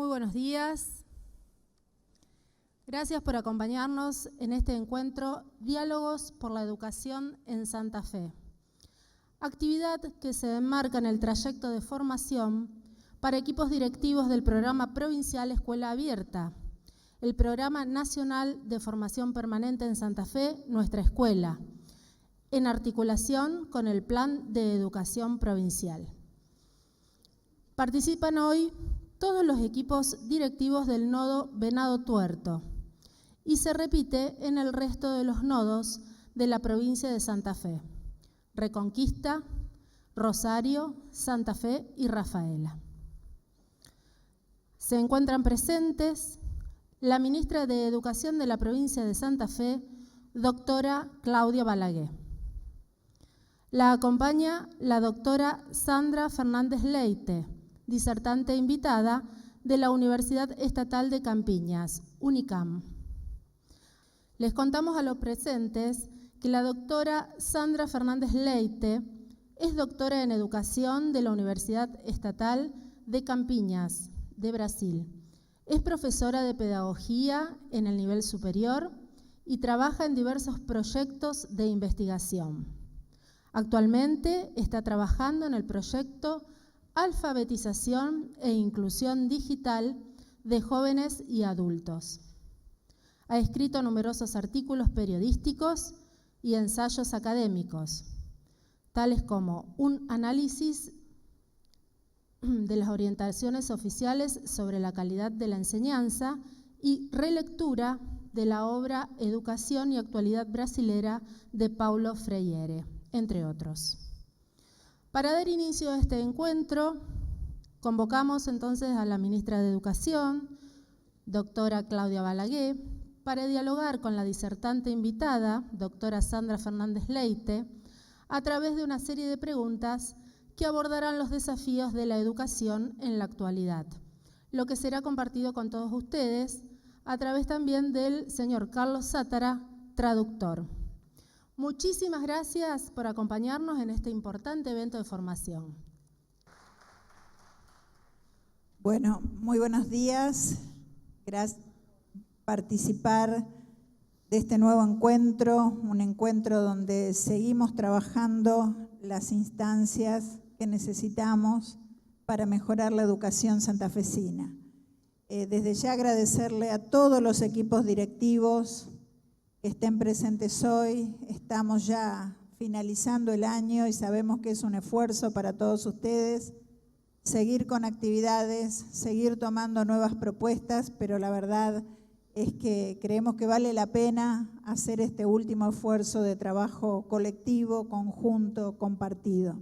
Muy buenos días. Gracias por acompañarnos en este encuentro Diálogos por la Educación en Santa Fe. Actividad que se enmarca en el trayecto de formación para equipos directivos del Programa Provincial Escuela Abierta, el Programa Nacional de Formación Permanente en Santa Fe, Nuestra Escuela, en articulación con el Plan de Educación Provincial. Participan hoy todos los equipos directivos del nodo Venado Tuerto y se repite en el resto de los nodos de la provincia de Santa Fe: Reconquista, Rosario, Santa Fe y Rafaela. Se encuentran presentes la ministra de Educación de la provincia de Santa Fe, doctora Claudia Balaguer. La acompaña la doctora Sandra Fernández Leite, disertante invitada de la Universidad Estatal de Campiñas, UNICAM. Les contamos a los presentes que la doctora Sandra Fernández Leite es doctora en Educación de la Universidad Estatal de Campiñas, de Brasil. Es profesora de Pedagogía en el nivel superior y trabaja en diversos proyectos de investigación. Actualmente está trabajando en el proyecto Alfabetización e Inclusión Digital de Jóvenes y Adultos. Ha escrito numerosos artículos periodísticos y ensayos académicos, tales como un análisis de las orientaciones oficiales sobre la calidad de la enseñanza y relectura de la obra Educación y Actualidad Brasilera de Paulo Freire, entre otros. Para dar inicio a este encuentro, convocamos entonces a la ministra de Educación, doctora Claudia Balaguer, para dialogar con la disertante invitada, doctora Sandra Fernández Leite, a través de una serie de preguntas que abordarán los desafíos de la educación en la actualidad, lo que será compartido con todos ustedes a través también del señor Carlos Sátara, traductor. Muchísimas gracias por acompañarnos en este importante evento de formación. Bueno, muy buenos días. Gracias por participar de este nuevo encuentro, un encuentro donde seguimos trabajando las instancias que necesitamos para mejorar la educación santafesina. Desde ya agradecerle a todos los equipos directivos que estén presentes hoy. Estamos ya finalizando el año y sabemos que es un esfuerzo para todos ustedes seguir con actividades, seguir tomando nuevas propuestas, pero la verdad es que creemos que vale la pena hacer este último esfuerzo de trabajo colectivo, conjunto, compartido.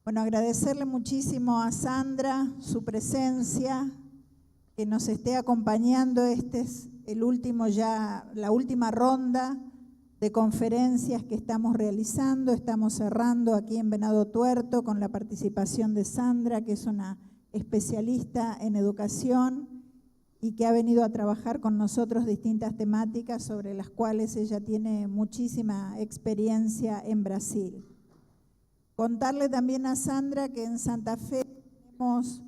Bueno, agradecerle muchísimo a Sandra su presencia, que nos esté acompañando. Este es el último la última ronda de conferencias que estamos realizando. Estamos cerrando aquí en Venado Tuerto con la participación de Sandra, que es una especialista en educación y que ha venido a trabajar con nosotros distintas temáticas sobre las cuales ella tiene muchísima experiencia en Brasil. Contarle también a Sandra que en Santa Fe tenemos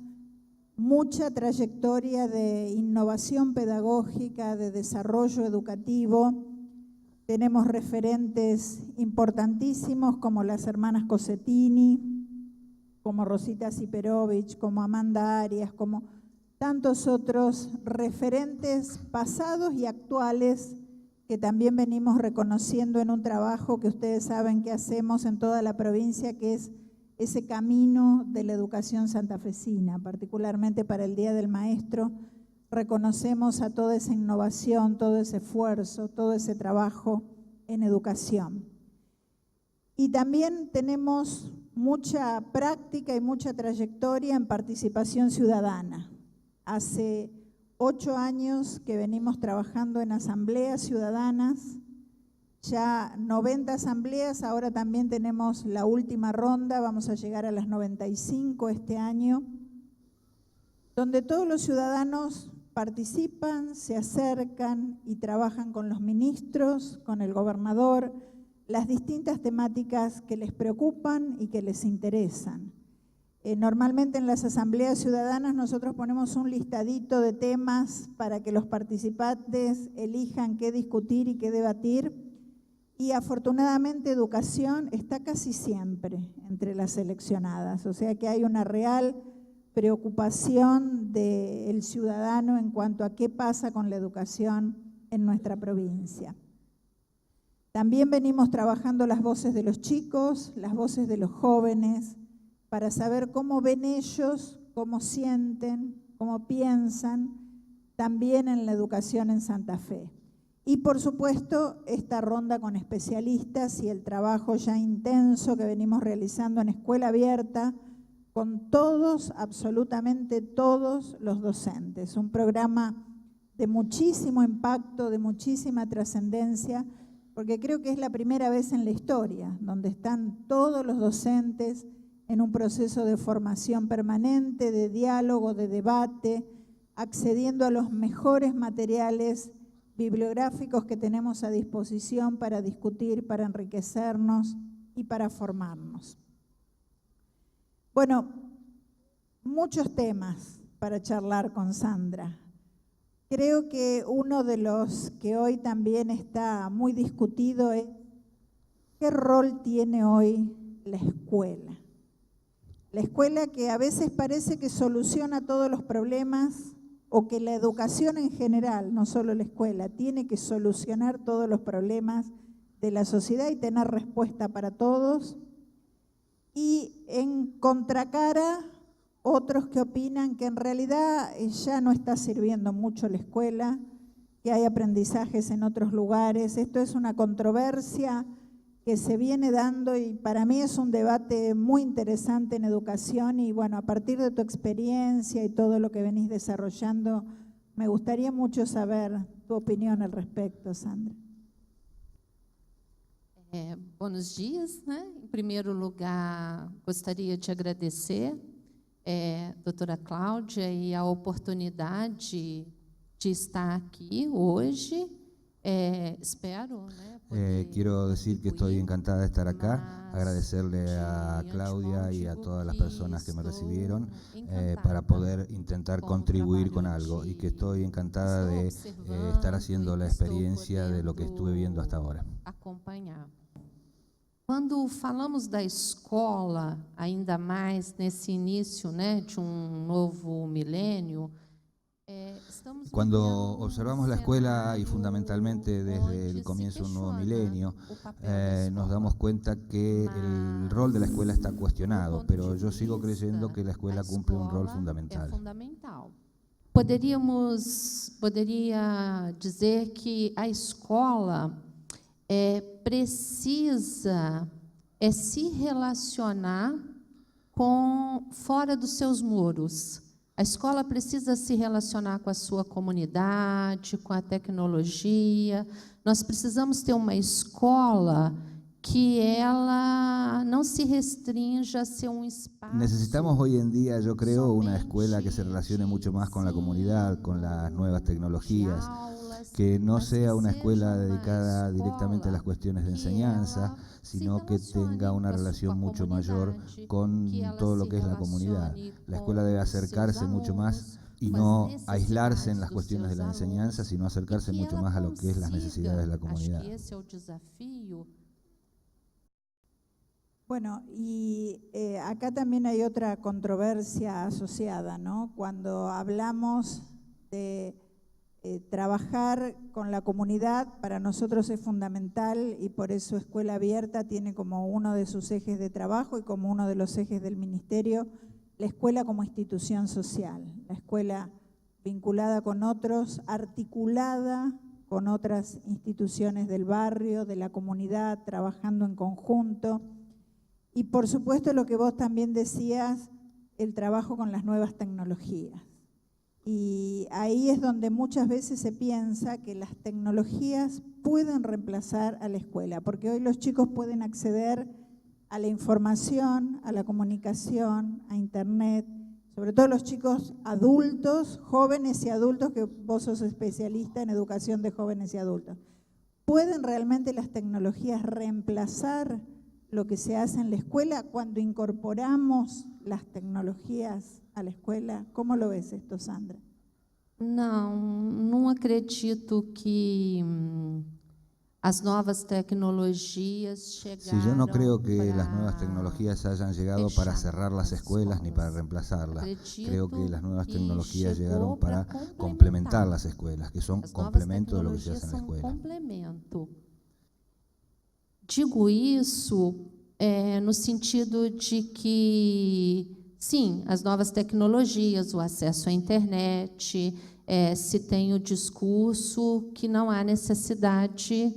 mucha trayectoria de innovación pedagógica, de desarrollo educativo. Tenemos referentes importantísimos como las hermanas Cosettini, como Rosita Siperovich, como Amanda Arias, como tantos otros referentes pasados y actuales que también venimos reconociendo en un trabajo que ustedes saben que hacemos en toda la provincia, que es ese camino de la educación santafesina. Particularmente para el Día del Maestro reconocemos a toda esa innovación, todo ese esfuerzo, todo ese trabajo en educación. Y también tenemos mucha práctica y mucha trayectoria en participación ciudadana. Hace 8 años que venimos trabajando en asambleas ciudadanas, ya 90 asambleas, ahora también tenemos la última ronda, vamos a llegar a las 95 este año, donde todos los ciudadanos participan, se acercan y trabajan con los ministros, con el gobernador, las distintas temáticas que les preocupan y que les interesan. Normalmente en las asambleas ciudadanas nosotros ponemos un listadito de temas para que los participantes elijan qué discutir y qué debatir. Y afortunadamente educación está casi siempre entre las seleccionadas, o sea que hay una real preocupación del ciudadano en cuanto a qué pasa con la educación en nuestra provincia. También venimos trabajando las voces de los chicos, las voces de los jóvenes, para saber cómo ven ellos, cómo sienten, cómo piensan, también en la educación en Santa Fe. Y por supuesto, esta ronda con especialistas y el trabajo ya intenso que venimos realizando en Escuela Abierta con todos, absolutamente todos los docentes. Un programa de muchísimo impacto, de muchísima trascendencia, porque creo que es la primera vez en la historia donde están todos los docentes en un proceso de formación permanente, de diálogo, de debate, accediendo a los mejores materiales bibliográficos que tenemos a disposición para discutir, para enriquecernos y para formarnos. Bueno, muchos temas para charlar con Sandra. Creo que uno de los que hoy también está muy discutido es ¿qué rol tiene hoy la escuela? La escuela que a veces parece que soluciona todos los problemas, o que la educación en general, no solo la escuela, tiene que solucionar todos los problemas de la sociedad y tener respuesta para todos. Y en contracara, otros que opinan que en realidad ya no está sirviendo mucho la escuela, que hay aprendizajes en otros lugares. Esto es una controversia que se viene dando y para mí es un debate muy interesante en educación y bueno, a partir de tu experiencia y todo lo que venís desarrollando, me gustaría mucho saber tu opinión al respecto, Sandra. Buenos dias, né? Em primeiro lugar, gostaria de agradecer, doutora Cláudia, e a oportunidade de estar aqui hoje. Espero, né, quiero decir que estoy encantada de estar acá, agradecerle a Claudia y a todas las personas que me recibieron para poder intentar contribuir con algo y que estoy encantada de estar haciendo la experiencia de lo que estuve viendo hasta ahora. Acompanhar. Quando falamos da escola, ainda mais nesse início, né, de novo milênio, cuando observamos la escuela y fundamentalmente desde el comienzo de un nuevo milenio, nos damos cuenta que el rol de la escuela está cuestionado, pero yo sigo creyendo que la escuela cumple un rol fundamental. Poderia dizer que a escola precisa se relacionar com fora dos seus muros. A escola precisa se relacionar com a sua comunidade, com a tecnologia. Nós precisamos ter uma escola que ela não se restrinja a ser um espaço. Necesitamos hoy en día, yo creo, una escuela que se relacione mucho más con la comunidad, con las nuevas tecnologías, que no sea una escuela dedicada directamente a las cuestiones de enseñanza, sino que tenga una relación mucho mayor con todo lo que es la comunidad. La escuela debe acercarse mucho más y no aislarse en las cuestiones de la enseñanza, sino acercarse mucho más a lo que es las necesidades de la comunidad. Bueno, y acá también hay otra controversia asociada, ¿no? Cuando hablamos de trabajar con la comunidad, para nosotros es fundamental y por eso Escuela Abierta tiene como uno de sus ejes de trabajo y como uno de los ejes del ministerio la escuela como institución social, la escuela vinculada con otros, articulada con otras instituciones del barrio, de la comunidad, trabajando en conjunto. Y por supuesto lo que vos también decías, el trabajo con las nuevas tecnologías. Y ahí es donde muchas veces se piensa que las tecnologías pueden reemplazar a la escuela, porque hoy los chicos pueden acceder a la información, a la comunicación, a internet, sobre todo los chicos adultos, jóvenes y adultos, que vos sos especialista en educación de jóvenes y adultos. ¿Pueden realmente las tecnologías reemplazar lo que se hace en la escuela cuando incorporamos las tecnologías a la escuela? ¿Cómo lo ves esto, Sandra? Não acredito que as novas tecnologias Sí, yo no chegaram creo que las nuevas para tecnologías hayan llegado para cerrar las escuelas ni para reemplazarlas. Creo que las nuevas tecnologías llegaron para complementar las escuelas, que son As novas complemento de lo que se tecnologias hace en la são escuela. complemento. Digo isso no sentido de que, sim, as novas tecnologias, o acesso à internet, se tem o discurso que não há necessidade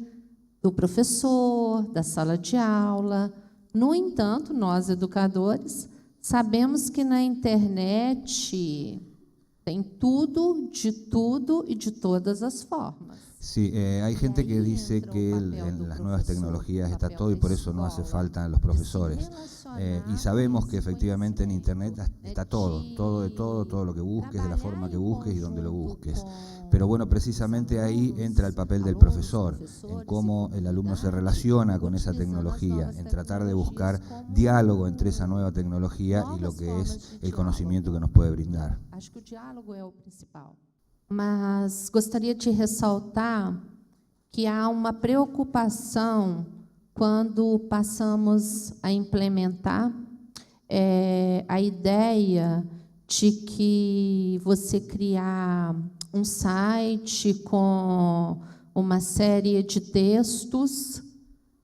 do professor, da sala de aula. No entanto, nós, educadores, sabemos que na internet tem tudo e de todas as formas. Sí, hay gente que dice que en las nuevas tecnologías está todo y por eso no hace falta los profesores. Y sabemos que efectivamente en Internet está todo lo que busques, de la forma que busques y donde lo busques. Pero bueno, precisamente ahí entra el papel del profesor, en cómo el alumno se relaciona con esa tecnología, en tratar de buscar diálogo entre esa nueva tecnología y lo que es el conocimiento que nos puede brindar. Acho que o diálogo é o principal. Mas gostaria de ressaltar que há uma preocupação quando passamos a implementar a ideia de que você criar um site com uma série de textos,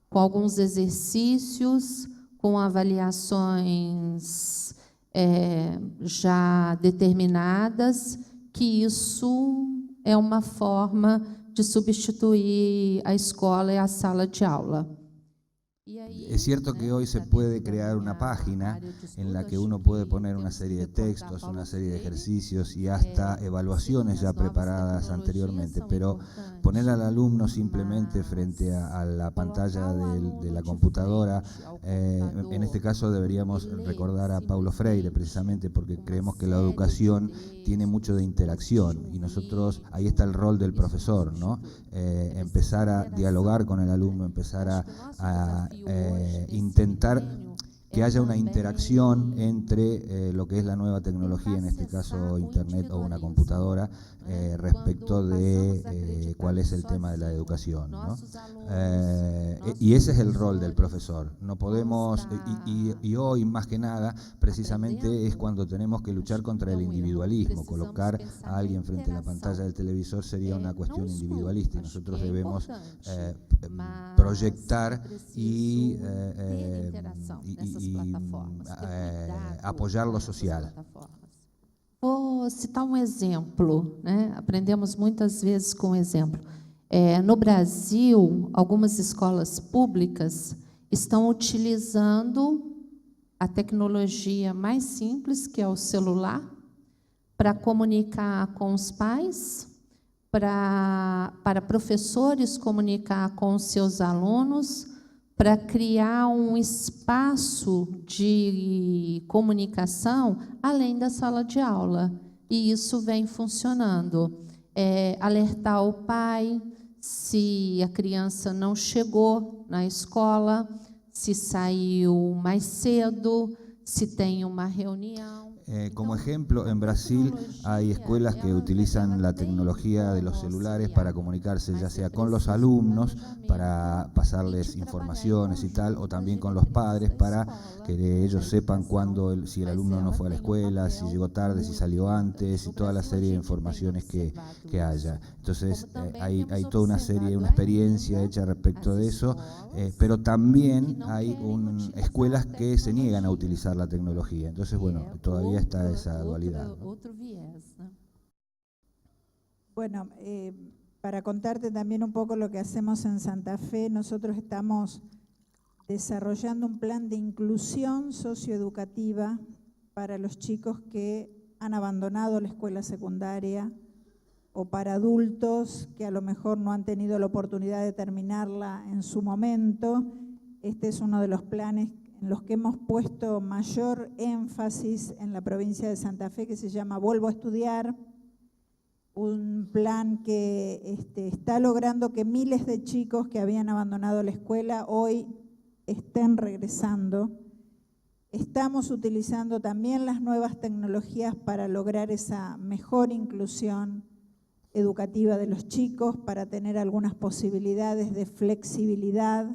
com alguns exercícios, com avaliações já determinadas, que isso é uma forma de substituir a escola e a sala de aula. Es cierto que hoy se puede crear una página en la que uno puede poner una serie de textos, una serie de ejercicios y hasta evaluaciones ya preparadas anteriormente, pero poner al alumno simplemente frente a la pantalla de la computadora, en este caso deberíamos recordar a Paulo Freire precisamente porque creemos que la educación tiene mucho de interacción y nosotros, ahí está el rol del profesor, ¿no? Empezar a dialogar con el alumno, empezar a intentar que haya una interacción entre lo que es la nueva tecnología, en este caso Internet o una computadora, respecto de cuál es el tema de la educación, ¿no? Y ese es el rol del profesor. No podemos, y hoy más que nada, precisamente es cuando tenemos que luchar contra el individualismo. Colocar a alguien frente a la pantalla del televisor sería una cuestión individualista y nosotros debemos proyectar y apoyar lo social. Vou citar um exemplo, né? Aprendemos muitas vezes com exemplo. No Brasil, algumas escolas públicas estão utilizando a tecnologia mais simples, que é o celular, para comunicar com os pais, para professores comunicar com os seus alunos, para criar um espaço de comunicação além da sala de aula. E isso vem funcionando. Alertar o pai se a criança não chegou na escola, se saiu mais cedo, se tem uma reunião. Como ejemplo, en Brasil hay escuelas que utilizan la tecnología de los celulares para comunicarse, ya sea con los alumnos, para pasarles informaciones y tal, o también con los padres, para que ellos sepan cuándo, si el alumno no fue a la escuela, si llegó tarde, si salió antes, y toda la serie de informaciones que haya. Entonces, hay toda una serie, una experiencia hecha respecto de eso, pero también hay escuelas que se niegan a utilizar la tecnología. Entonces, bueno, todavía está esa dualidad, ¿no? Outro viés, né? Bueno, para contarte también un poco lo que hacemos en Santa Fe, nosotros estamos desarrollando un plan de inclusión socioeducativa para los chicos que han abandonado la escuela secundaria o para adultos que a lo mejor no han tenido la oportunidad de terminarla en su momento. Este es uno de los planes en los que hemos puesto mayor énfasis en la provincia de Santa Fe, que se llama Vuelvo a Estudiar, un plan que está logrando que miles de chicos que habían abandonado la escuela hoy estén regresando. Estamos utilizando también las nuevas tecnologías para lograr esa mejor inclusión educativa de los chicos, para tener algunas posibilidades de flexibilidad,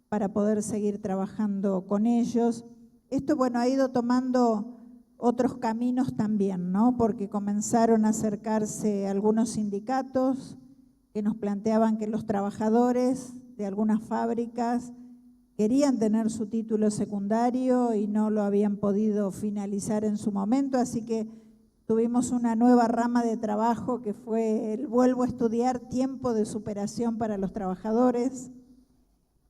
para poder seguir trabajando con ellos. Esto, bueno, ha ido tomando otros caminos también, ¿no? Porque comenzaron a acercarse algunos sindicatos que nos planteaban que los trabajadores de algunas fábricas querían tener su título secundario y no lo habían podido finalizar en su momento, así que tuvimos una nueva rama de trabajo que fue el vuelvo a estudiar, tiempo de superación para los trabajadores.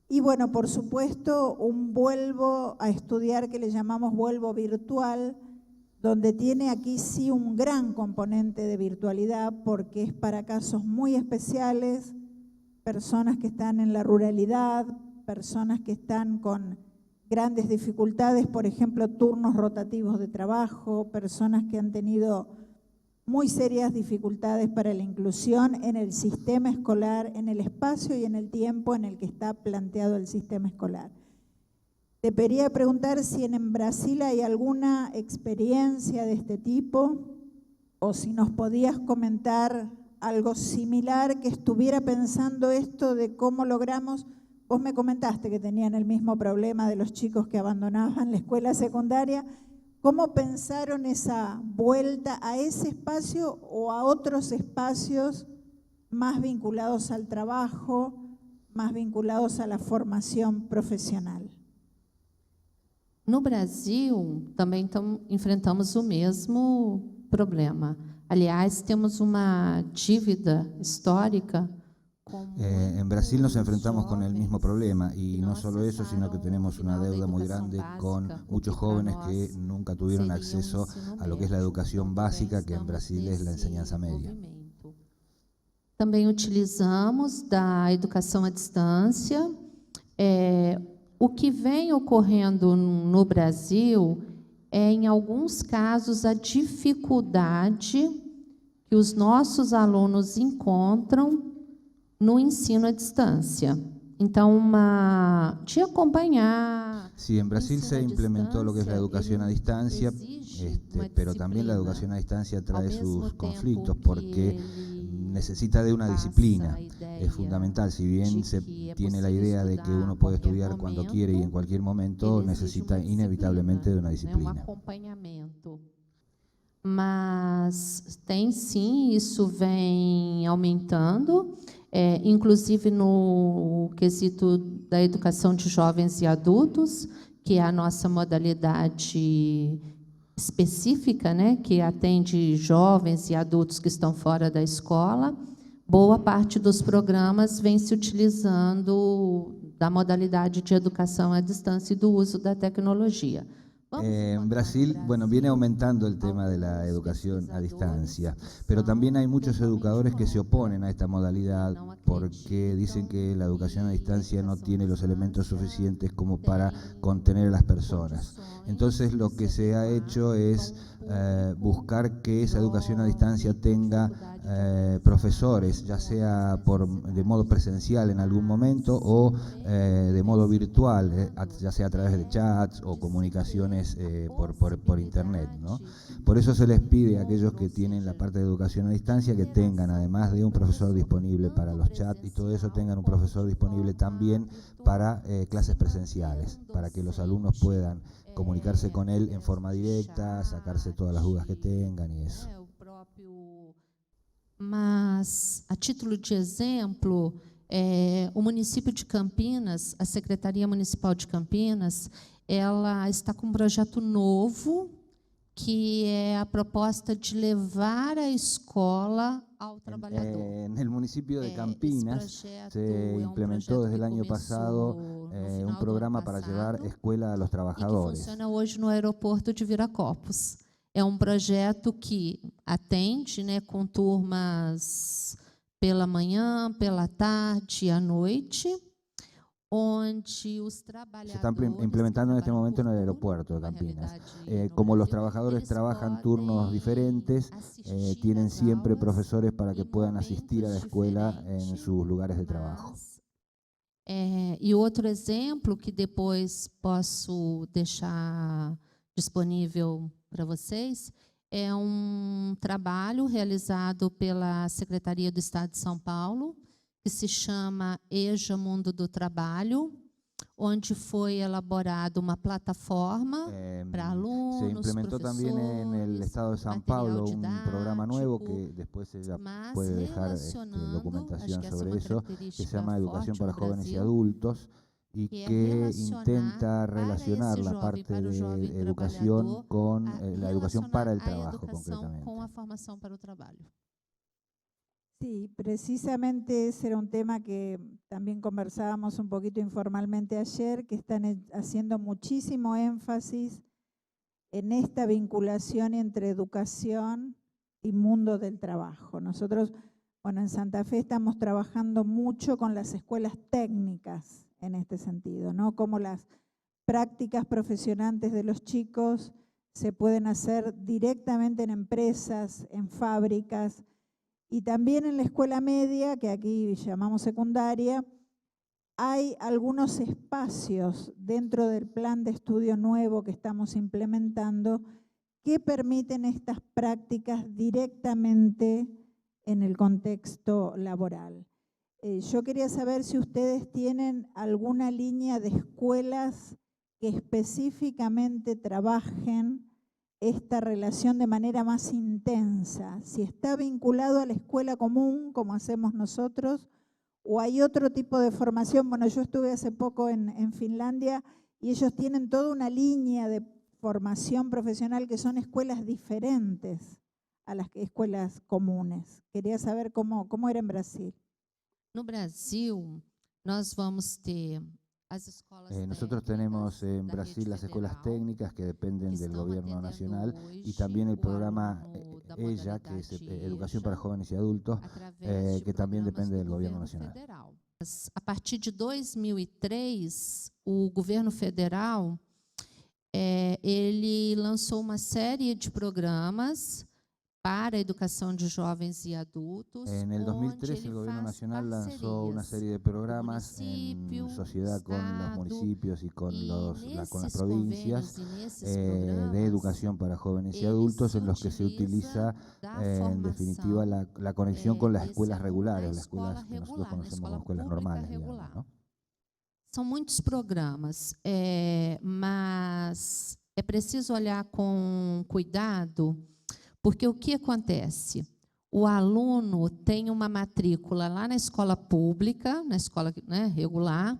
Y bueno, por supuesto, un vuelvo a estudiar que le llamamos vuelvo virtual, donde tiene aquí sí un gran componente de virtualidad porque es para casos muy especiales, personas que están en la ruralidad, personas que están con grandes dificultades, por ejemplo, turnos rotativos de trabajo, personas que han tenido muy serias dificultades para la inclusión en el sistema escolar, en el espacio y en el tiempo en el que está planteado el sistema escolar. Te quería preguntar si en Brasil hay alguna experiencia de este tipo o si nos podías comentar algo similar que estuviera pensando esto de cómo logramos. Vos me comentaste que tenían el mismo problema de los chicos que abandonaban la escuela secundaria. ¿Cómo pensaron esa vuelta a ese espacio o a otros espacios más vinculados al trabajo, más vinculados a la formación profesional? No Brasil, também enfrentamos o mesmo problema. Aliás, temos uma dívida histórica. En Brasil nos enfrentamos con el mismo problema y no solo eso, sino que tenemos una deuda muy grande con muchos jóvenes que nunca tuvieron acceso a lo que es la educación básica, que en Brasil es la enseñanza media. Também utilizamos da educação à distância. O que vem ocorrendo no Brasil é, em alguns casos, a dificuldade que os nossos alunos encontram no ensino à distância. Então, de acompanhar. Sí, en Brasil se implementó lo que es la educación a distancia, pero también la educación a distancia trae sus conflictos porque necesita de una disciplina. Es fundamental, si bien se tiene la idea de que uno puede estudiar cuando quiere y en cualquier momento, necesita inevitablemente de una disciplina. Acompanhamento. Mas tem sim, isso vem aumentando. Inclusive no quesito da educação de jovens e adultos, que é a nossa modalidade específica, né, que atende jovens e adultos que estão fora da escola. Boa parte dos programas vem se utilizando da modalidade de educação à distância e do uso da tecnologia. En Brasil, bueno, viene aumentando el tema de la educación a distancia, pero también hay muchos educadores que se oponen a esta modalidad porque dicen que la educación a distancia no tiene los elementos suficientes como para contener a las personas. Entonces, lo que se ha hecho es buscar que esa educación a distancia tenga profesores, ya sea de modo presencial en algún momento o de modo virtual, ya sea a través de chats o comunicaciones por internet, ¿no? Por eso se les pide a aquellos que tienen la parte de educación a distancia que tengan, además de un profesor disponible para los chats y todo eso, tengan un profesor disponible también para clases presenciales, para que los alumnos puedan comunicarse con él en forma directa, sacarse todas las dudas que tengan y eso. Mas, a título de exemplo, o município de Campinas, a Secretaria Municipal de Campinas, ela está com um projeto novo, que é a proposta de levar a escola ao trabalhador. En el municipio de Campinas se implementó desde el año pasado un programa para llevar escuela a los trabajadores. Que funciona hoje no aeroporto de Viracopos. É um projeto que atende, né, com turmas pela manhã, pela tarde e à noite, onde os trabalhadores... Se está implementando en este momento en el aeropuerto de Campinas. Como los trabajadores trabajan turnos diferentes, tienen siempre profesores para que puedan asistir a la escuela en sus lugares de trabajo. E outro exemplo que depois posso deixar disponível para vocês é um trabalho realizado pela Secretaria do Estado de São Paulo, que se chama EJA Mundo do Trabalho, onde foi elaborada uma plataforma para alunos, se implementó también en el estado de San Pablo un programa nuevo que después ella puede dejar documentación sobre eso, que se llama Educación para Jóvenes y Adultos, y que intenta relacionar la parte de educación con la educación para el trabajo, concretamente. Com a formação para o trabalho. Sí, precisamente ese era un tema que también conversábamos un poquito informalmente ayer, que están haciendo muchísimo énfasis en esta vinculación entre educación y mundo del trabajo. Nosotros, bueno, en Santa Fe estamos trabajando mucho con las escuelas técnicas en este sentido, ¿no? Cómo las prácticas profesionales de los chicos se pueden hacer directamente en empresas, en fábricas, y también en la escuela media, que aquí llamamos secundaria, hay algunos espacios dentro del plan de estudio nuevo que estamos implementando que permiten estas prácticas directamente en el contexto laboral. Yo quería saber si ustedes tienen alguna línea de escuelas que específicamente trabajen esta relación de manera más intensa, si está vinculado a la escuela común, como hacemos nosotros, o hay otro tipo de formación. Bueno, yo estuve hace poco en Finlandia y ellos tienen toda una línea de formación profesional que son escuelas diferentes a las escuelas comunes. Quería saber cómo era en Brasil. No Brasil, nós vamos ter as escolas nosotros tenemos en Brasil las escuelas técnicas que dependen del gobierno nacional y también el programa EJA, que es Educación para Jóvenes y Adultos, que también depende del gobierno nacional. A partir de 2003, o governo federal ele lançou uma série de programas para a educação de jovens e adultos. En el 2003 el gobierno nacional lanzó una serie de programas en sociedad con los municipios y con las provincias de educación para jóvenes y adultos, en los que se utiliza en definitiva la conexión con las escuelas regulares, las escuelas que nosotros conocemos como escuelas normales, digamos, ¿no? São muitos programas, mas é preciso olhar com cuidado, porque o que acontece? O aluno tem uma matrícula lá na escola pública, na escola, né, regular,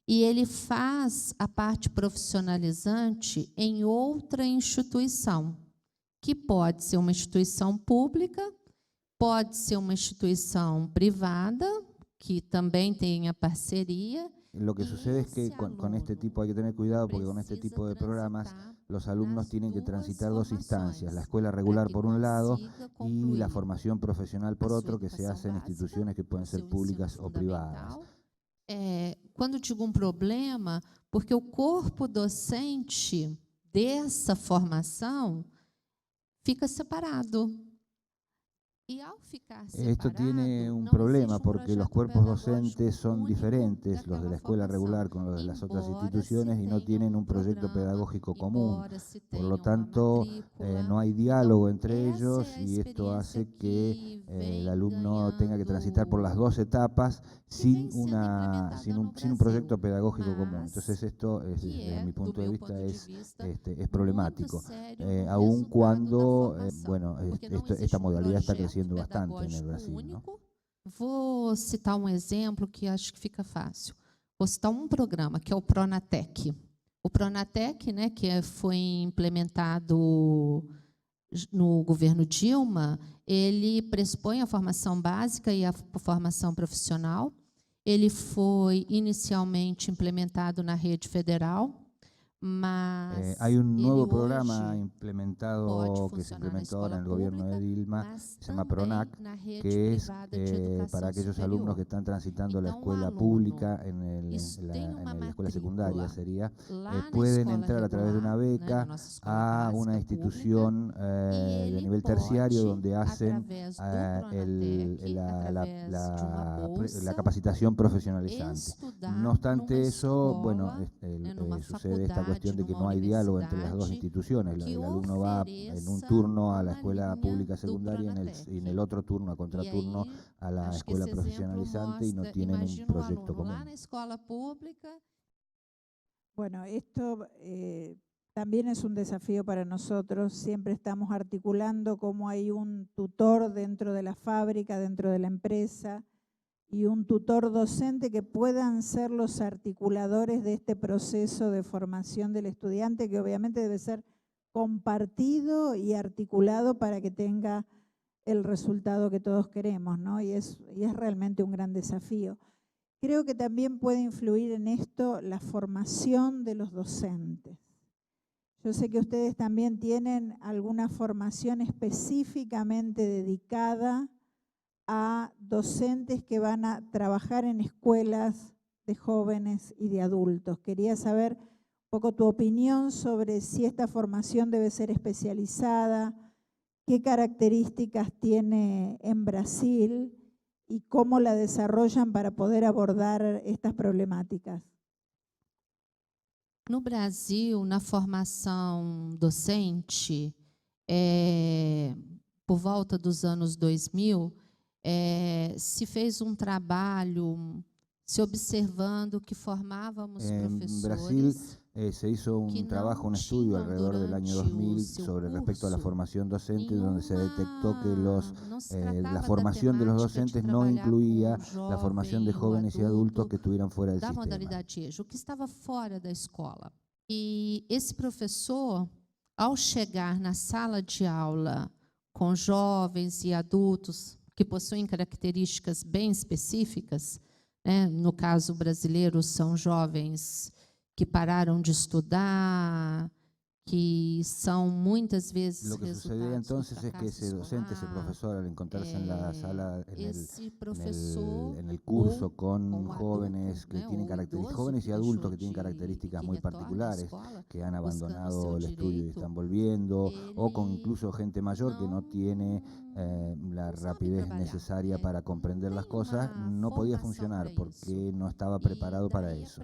e ele faz a parte profissionalizante em outra instituição, que pode ser uma instituição pública, pode ser uma instituição privada, que também tenha parceria. Lo que sucede es que con este tipo hay que tener cuidado, porque con este tipo de programas los alumnos tienen que transitar dos instancias, la escuela regular por un lado y la formación profesional por otro, que se hace en instituciones que pueden ser públicas o privadas. Quando digo problema, porque o corpo docente dessa formação fica separado. Esto tiene un problema porque los cuerpos docentes son diferentes, los de la escuela regular con los de las otras instituciones, y no tienen un proyecto pedagógico común. Por lo tanto, no hay diálogo entre ellos, y esto hace que el alumno tenga que transitar por las dos etapas sin un proyecto pedagógico común. Entonces esto, desde mi punto de vista, es problemático, aun cuando esta modalidad está creciendo bastante en el Brasil, ¿no? Vou citar exemplo que acho que fica fácil. Vou citar programa, que é o Pronatec. O Pronatec, né, que foi implementado no governo Dilma, ele pressupõe a formação básica e a formação profissional. Ele foi inicialmente implementado na rede federal, mas Hay un nuevo ele programa hoje implementado, pode que se funcionar na implementó ahora en escola el gobierno de pública, Dilma, mas que se llama também PRONAC, na rede que es privada de educação para aquellos alumnos que superior. están transitando la Então, o escuela aluno, pública, isso tem uma en la escuela matrícula secundaria sería, lá na pueden escola entrar a través de regular, una né, na beca nossa escola a una básica pública, institución e de ele nivel terciario pode, donde hacen através do Pronatec, através de uma la bolsa, capacitación profesionalizante. estudar No obstante numa eso, bueno, escola, né, numa sucede esta faculdade, cuestión de que numa no hay diálogo entre las dos universidade, instituciones. que El alumno va en un ofereça turno a la uma escuela linha pública do secundaria y en el Pronatec. otro turno, a E contraturno, aí, a la acho que escuela esse exemplo profesionalizante y no mostra, tienen un imagina o proyecto aluno lá común. na escola pública. Bueno, esto también es un desafío para nosotros. Siempre estamos articulando cómo hay un tutor dentro de la fábrica, dentro de la empresa, y un tutor docente que puedan ser los articuladores de este proceso de formación del estudiante, que obviamente debe ser compartido y articulado para que tenga el resultado que todos queremos, ¿no? Y es realmente un gran desafío. Creo que también puede influir en esto la formación de los docentes. Yo sé que ustedes también tienen alguna formación específicamente dedicada a docentes que van a trabajar en escuelas de jóvenes y de adultos. Quería saber un poco tu opinión sobre si esta formación debe ser especializada, qué características tiene en Brasil y cómo la desarrollan para poder abordar estas problemáticas. No Brasil, na formação docente, por volta dos anos 2000, se fez um trabalho se observando que formávamos professores. Brasil se hizo un trabajo, un estudio alrededor del año 2000 sobre respecto a la formación docente, donde se detectó que la formación de los docentes no incluía la formación de jóvenes y adultos que estuvieran fuera del da sistema. modalidade EJA, o que estava fora da escola. E esse professor, ao chegar na sala de aula com jovens e adultos que possuem características bem específicas, né? No caso brasileiro, são jovens que pararam de estudar, que são muitas vezes Lo que sucedía entonces es que ese docente, ese profesor, al encontrarse en la sala, en el curso con jóvenes que tienen características, jóvenes y adultos que tienen características muy particulares, que han abandonado el estudio y están volviendo, o con incluso gente mayor que no tiene la rapidez necesaria para comprender las cosas, no podía funcionar porque no estaba preparado para eso.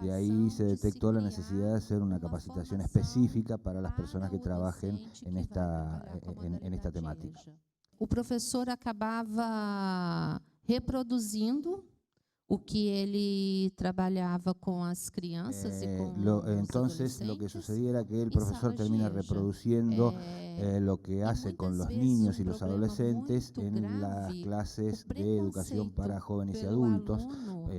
De ahí se detectó la necesidad de hacer una capacitación específica para las personas que trabajen en esta temática. O professor acabava reproduzindo o que ele trabalhava com as crianças e com entonces lo que sucedía era que el profesor termina reproduciendo lo que hace con los niños y los adolescentes en las clases de educación para jóvenes y adultos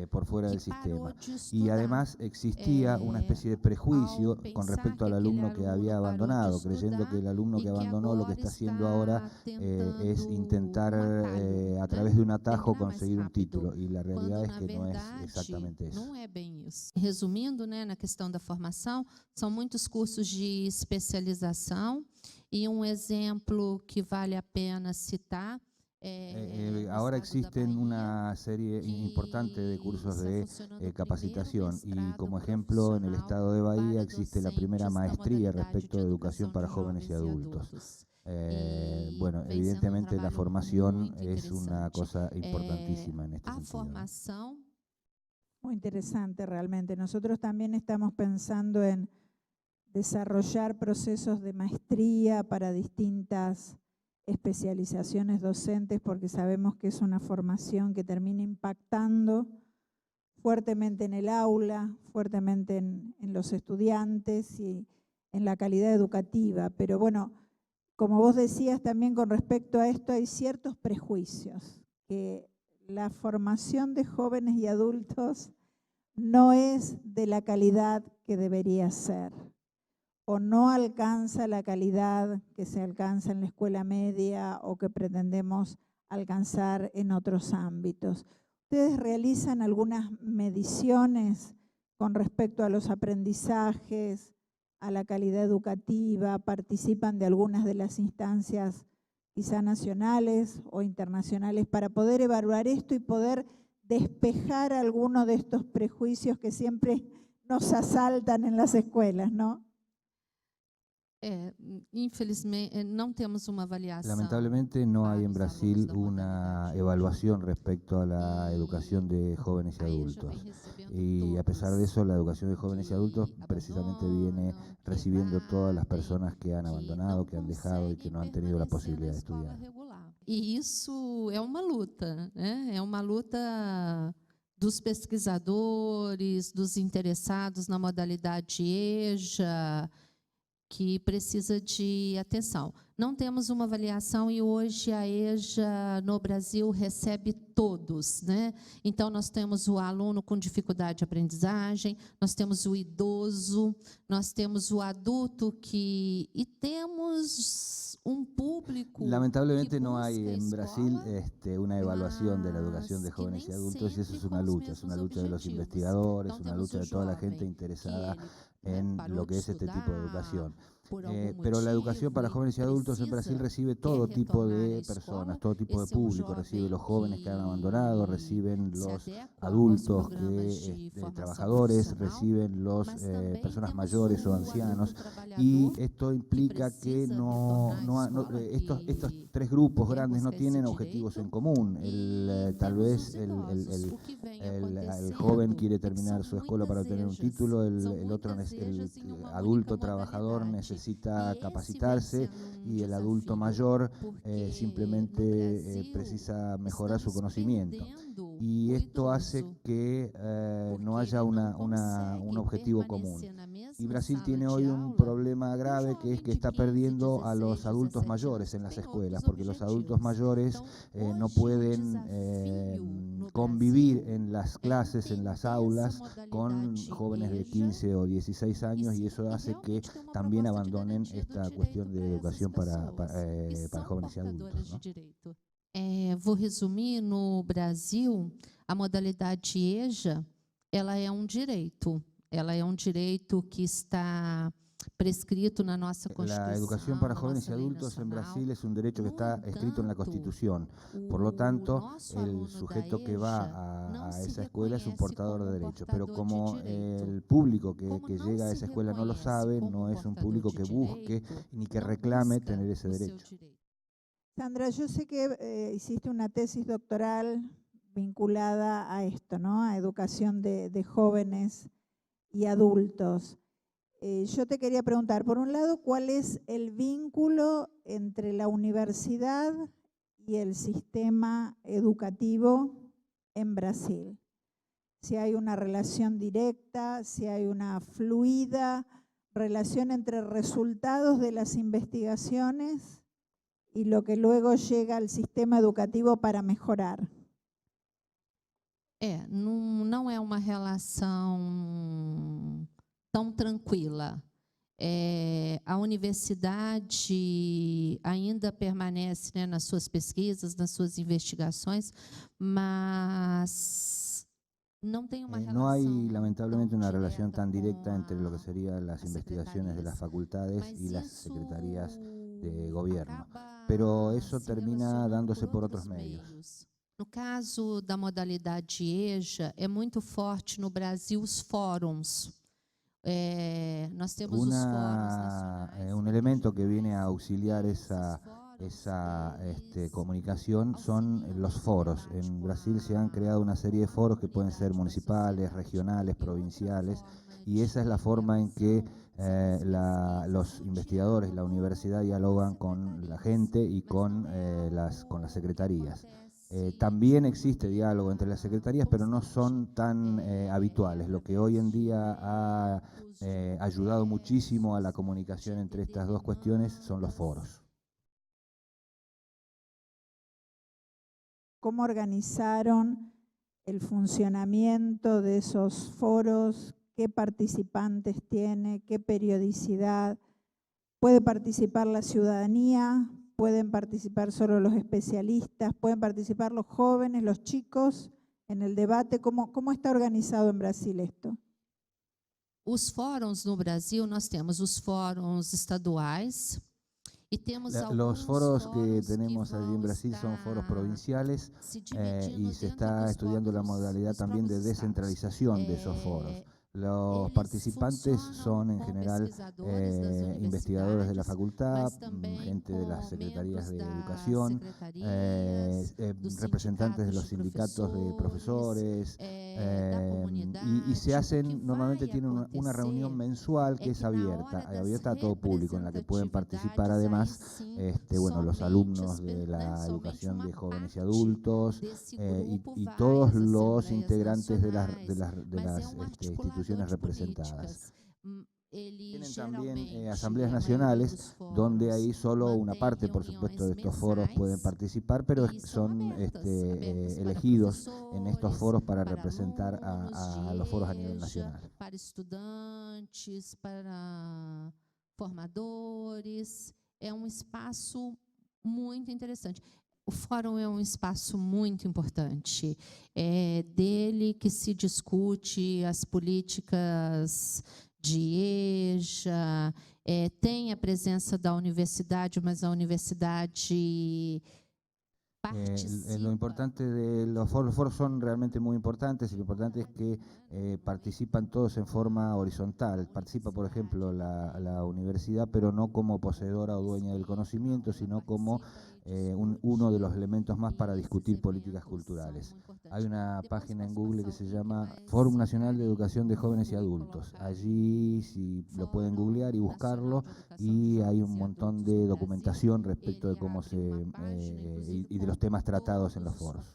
por fuera del sistema. Y además existía una especie de prejuicio con respecto al alumno que había abandonado, creyendo que el alumno que abandonó lo que está haciendo ahora es intentar a través de un atajo conseguir un título, y la realidad es que no es exatamente eso. Não é bem isso. Resumindo, né, na questão da formação, são muitos cursos de especialização, e um exemplo que vale a pena citar ahora existen una serie importante de cursos de capacitación, y como ejemplo en el estado de Bahía existe la primera maestría respecto de educación para jóvenes y adultos. Bueno, evidentemente la formación es una cosa importantísima en este sentido. Muy interesante realmente. Nosotros también estamos pensando en desarrollar procesos de maestría para distintas especializaciones docentes, porque sabemos que es una formación que termina impactando fuertemente en el aula, fuertemente en los estudiantes y en la calidad educativa. Pero bueno, como vos decías también con respecto a esto, hay ciertos prejuicios, que la formación de jóvenes y adultos no es de la calidad que debería ser, o no alcanza la calidad que se alcanza en la escuela media o que pretendemos alcanzar en otros ámbitos. ¿Ustedes realizan algunas mediciones con respecto a los aprendizajes, a la calidad educativa, participan de algunas de las instancias quizá nacionales o internacionales para poder evaluar esto y poder despejar algunos de estos prejuicios que siempre nos asaltan en las escuelas, ¿no? Infelizmente, não temos uma avaliação. Lamentablemente no hay en Brasil una evaluación respecto a la educación de jóvenes y adultos. Y a pesar de eso, la educación de jóvenes y adultos precisamente viene recibiendo todas las personas que han abandonado, que han dejado y que no han tenido la posibilidad de estudiar. E isso é uma luta, né? É uma luta dos pesquisadores, dos interessados na modalidade EJA, que precisa de atenção. Não temos uma avaliação e hoje a EJA no Brasil recebe todos, né? Então, nós temos o aluno com dificuldade de aprendizagem, nós temos o idoso, nós temos o adulto e temos público. Lamentablemente no hay en Brasil una evaluación de la educación de jóvenes y adultos y eso es una lucha de los investigadores, una lucha de toda la gente interesada en lo que es este tipo de educación. Pero la educación para jóvenes y adultos en Brasil recibe todo tipo de personas, todo tipo de público, recibe los jóvenes que han abandonado, reciben los adultos, trabajadores, reciben los personas mayores o ancianos, y esto implica que estos tres grupos grandes no tienen objetivos en común. Tal vez el joven quiere terminar su escuela para obtener un título, el adulto trabajador necesita capacitarse y el adulto mayor simplemente precisa mejorar su conocimiento. Y esto hace que no haya un objetivo común. Y Brasil tiene hoy un problema grave, que es que está perdiendo a los adultos mayores en las escuelas, porque los adultos mayores no pueden convivir en las clases, en las aulas, con jóvenes de 15 o 16 años, y eso hace que también abandonen esta cuestión de educación para jóvenes y adultos, ¿no? Vou resumir, no Brasil, a modalidade EJA, ela é direito. Ela é direito que está prescrito na nossa Constitución. La educación para jóvenes y adultos en Brasil es un derecho que está escrito en la Constitución. Por lo tanto, el sujeto que va a esa escuela es un portador de derechos. Pero como el público que llega a esa escuela no lo sabe, no es un público que busque ni que reclame tener ese derecho. Sandra, yo sé que hiciste una tesis doctoral vinculada a esto, ¿no? A educación de jóvenes y adultos. Yo te quería preguntar, por un lado, ¿cuál es el vínculo entre la universidad y el sistema educativo en Brasil? Si hay una relación directa, si hay una fluida relación entre resultados de las investigaciones y lo que luego llega al sistema educativo para mejorar. Não é uma relação tão tranquila. A universidade ainda permanece, né, nas suas pesquisas, nas suas investigações, mas não tem uma relação. No hay, lamentablemente, una relación tan directa entre lo que serían las investigaciones de las facultades y las secretarías de gobierno, pero eso termina dándose por otros medios. No caso da modalidade EJA, é muito forte no Brasil os fóruns. Nós temos os fóruns. Un elemento que viene a auxiliar esa comunicación son los foros. En Brasil se han creado una serie de foros que pueden ser municipales, regionales, provinciales, y esa es la forma en que los investigadores, la universidad dialogan con la gente y con las secretarías. También existe diálogo entre las secretarías, pero no son tan habituales. Lo que hoy en día ha ayudado muchísimo a la comunicación entre estas dos cuestiones son los foros. ¿Cómo organizaron el funcionamiento de esos foros? ¿Qué participantes tiene? ¿Qué periodicidad? ¿Puede participar la ciudadanía? ¿Pueden participar solo los especialistas? ¿Pueden participar los jóvenes, los chicos en el debate? ¿Cómo está organizado en Brasil esto? Os fóruns no Brasil, nós temos os fóruns estaduais e temos Los foros que tenemos allí en Brasil son foros provinciales y se está estudiando la modalidad también de descentralización de esos foros. Los participantes son en general investigadores de la facultad, gente de las secretarías de educación, representantes de los sindicatos de profesores, y se hacen, normalmente tienen una reunión mensual que es abierta a todo público, en la que pueden participar además bueno, los alumnos de la educación de jóvenes y adultos y todos los integrantes de las instituciones representadas. Tienen también asambleas nacionales, donde ahí solo una parte, por supuesto, de estos foros pueden participar, pero son elegidos en estos foros para representar a los foros a nivel nacional. Para estudantes, para formadores, é espaço muito interessante. O fórum é espaço muito importante. É dele que se discute as políticas de EJA, tem a presença da universidade, mas a universidade participa. Lo importante de los foros son realmente muy importantes, y lo importante es que participan todos en forma horizontal. Participa, por ejemplo, la universidad, pero no como poseedora o dueña del conocimiento, sino como uno de los elementos más para discutir políticas culturales. Hay una página en Google que se llama Fórum Nacional de Educación de Jóvenes y Adultos. Allí si lo pueden googlear y buscarlo, y hay un montón de documentación respecto de cómo y de los temas tratados en los foros.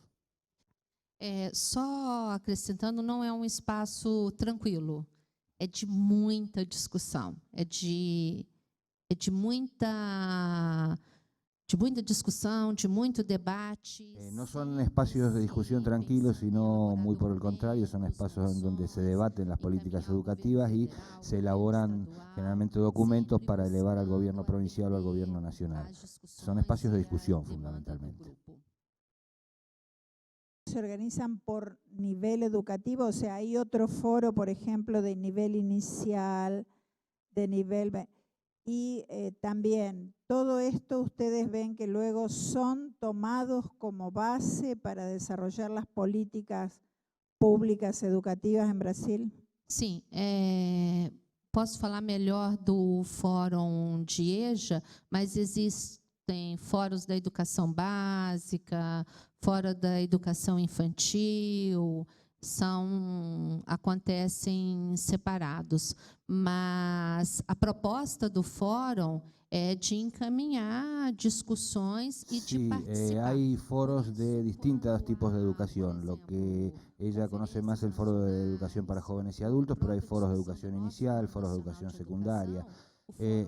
Só acrescentando, não é espaço tranquilo, é de muita discussão, é de muita discussão, de muito debate. No son espacios de discusión tranquilos, sino muy por el contrario, son espacios en donde se debaten las políticas educativas y se elaboran generalmente documentos para elevar al gobierno provincial o al gobierno nacional. Son espacios de discusión fundamentalmente. ¿Se organizan por nivel educativo? O sea, ¿hay otro foro, por ejemplo, de nivel inicial, de nivel... Y también, todo esto ustedes ven que luego son tomados como base para desarrollar las políticas públicas educativas en Brasil? Sim, posso falar melhor do Fórum de EJA, mas existem fóruns da educação básica, fórum da educação infantil, acontecem separados, mas a proposta do fórum é de encaminhar discussões y de participar. Hay foros de distintos tipos de educación. Lo que ella conoce más el foro de educación para jóvenes y adultos, pero hay foros de educación inicial, foros de educación secundaria.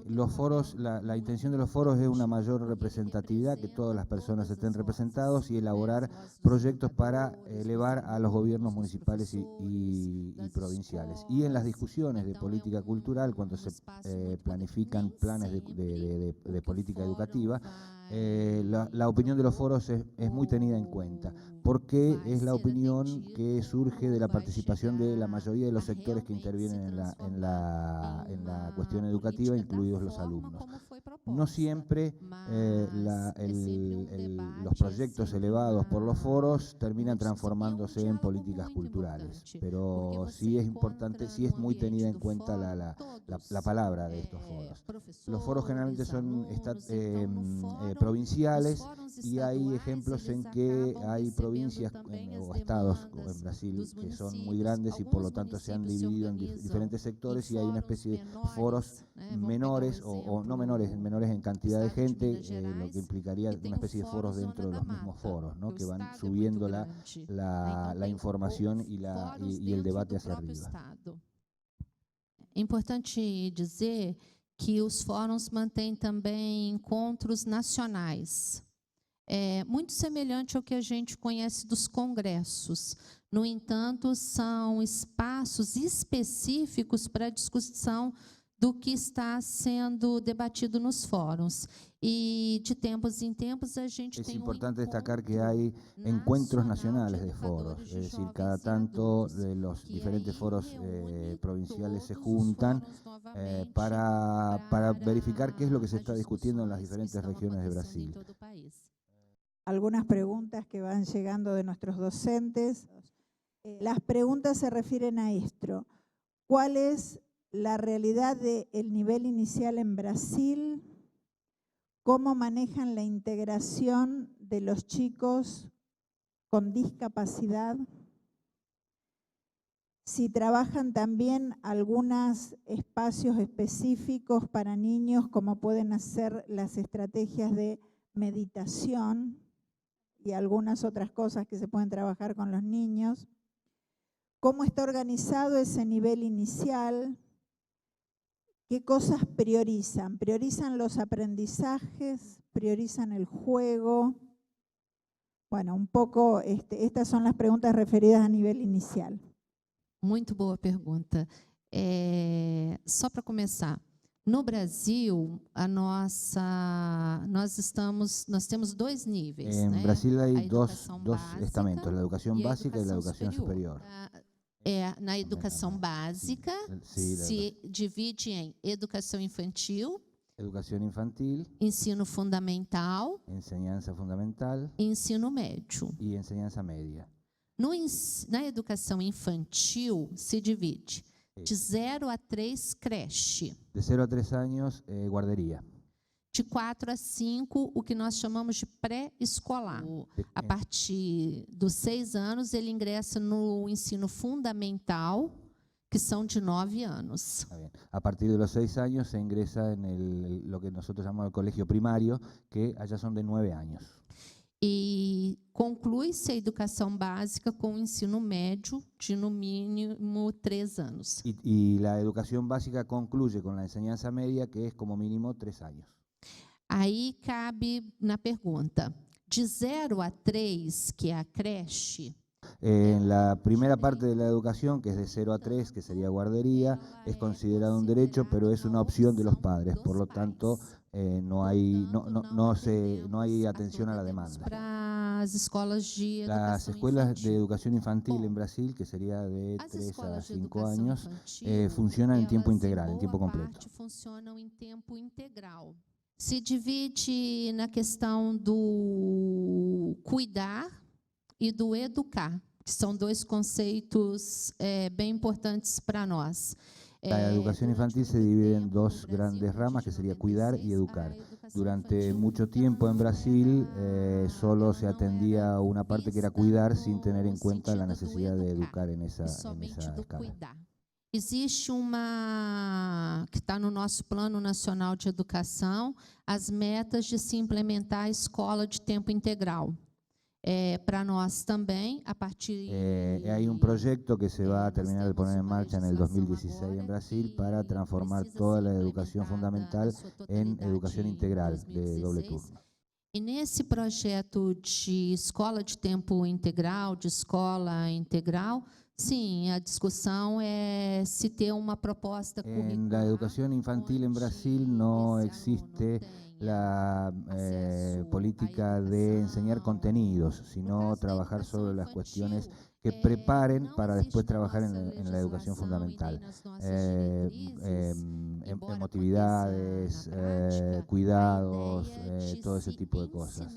Los foros, la intención de los foros es una mayor representatividad, que todas las personas estén representados y elaborar proyectos para elevar a los gobiernos municipales y provinciales. Y en las discusiones de política cultural, cuando se planifican planes de política educativa, la opinión de los foros es muy tenida en cuenta, porque es la opinión que surge de la participación de la mayoría de los sectores que intervienen en la cuestión educativa, incluidos los alumnos. No siempre los proyectos elevados por los foros terminan transformándose en políticas culturales, pero sí es importante, sí es muy tenida en cuenta la palabra de estos foros. Los foros generalmente son provinciales, y hay ejemplos en que hay provincias o estados en Brasil que son muy grandes y por lo tanto se han dividido en diferentes sectores, y hay una especie de foros menores o no menores en cantidad de gente, lo que implicaría una especie de foros dentro de los mismos foros, ¿no? Que van subiendo la información y el debate hacia arriba. É importante dizer que os fóruns mantêm também encontros nacionais. É muito semelhante ao que a gente conhece dos congressos. No entanto, são espaços específicos para a discussão do que está sendo debatido nos fóruns. E de tempos em tempos a gente Es tem importante destacar que hay encuentros nacionales de foros, es decir, cada tanto de los diferentes foros provinciales se juntan para verificar qué es lo que se está discutiendo en las diferentes regiones de Brasil. Algunas preguntas que van llegando de nuestros docentes. Las preguntas se refieren a esto. ¿Cuál es la realidad del nivel inicial en Brasil? ¿Cómo manejan la integración de los chicos con discapacidad? Si trabajan también algunos espacios específicos para niños, como pueden hacer las estrategias de meditación y algunas otras cosas que se pueden trabajar con los niños. ¿Cómo está organizado ese nivel inicial? ¿Qué cosas priorizan? ¿Priorizan los aprendizajes? ¿Priorizan el juego? Bueno, un poco estas son las preguntas referidas a nivel inicial. Muito boa pergunta. Só para começar, no Brasil, nós temos dois níveis. En Brasil hay dos básica estamentos, la educación e a básica y la educación superior. Na educação básica, Sí, se divide em educação infantil, educación infantil, ensino fundamental enseñanza fundamental e ensino médio. y enseñanza media. Na educação infantil, se divide de 0 a 3, creche. De 0 a 3 años, guardería. De 4 a 5, o que nós chamamos de pré-escolar. A partir dos 6 anos, ele ingressa no ensino fundamental, que são de 9 anos. A partir de los 6 años se ingresa en lo que nosotros llamamos el colegio primario, que allá son de 9 años. E conclui-se a educação básica com o ensino médio de no mínimo 3 anos. Y la educación básica concluye con la enseñanza media, que es como mínimo 3 años. Aí cabe na pergunta, de 0 a 3, que é a creche. En la primera parte de la educación, que es de 0 a 3, que sería guardería, es considerado un derecho, pero es una opción de los padres, por lo tanto no hay atención a la demanda. Las escuelas de educación infantil en Brasil, que sería de 3 a 5 años, funcionan en tiempo integral, en tiempo completo. Funcionam em tempo integral. Se divide na questão do cuidar e do educar, que são dois conceitos bem importantes para nós. La educación infantil se divide en dos grandes ramas, que sería cuidar y educar. Durante mucho tiempo en Brasil solo se atendía una parte que era cuidar, sin tener en cuenta la necesidad de educar en esa escala. Existe que está no nosso Plano Nacional de Educação, as metas de se implementar a escola de tempo integral. Para nós também, a partir... hay un proyecto que se va a terminar de poner en marcha en el 2016 en Brasil para transformar toda la educación fundamental en educación integral de doble turno. E nesse projeto de escola de tempo integral, de escola integral, sim, a discussão é se ter uma proposta curricular. En la educación infantil en Brasil no existe la política de enseñar contenidos, sino trabajar sobre las cuestiones que preparen para después trabajar en la educación fundamental. Emotividades, cuidados, todo ese tipo de cosas.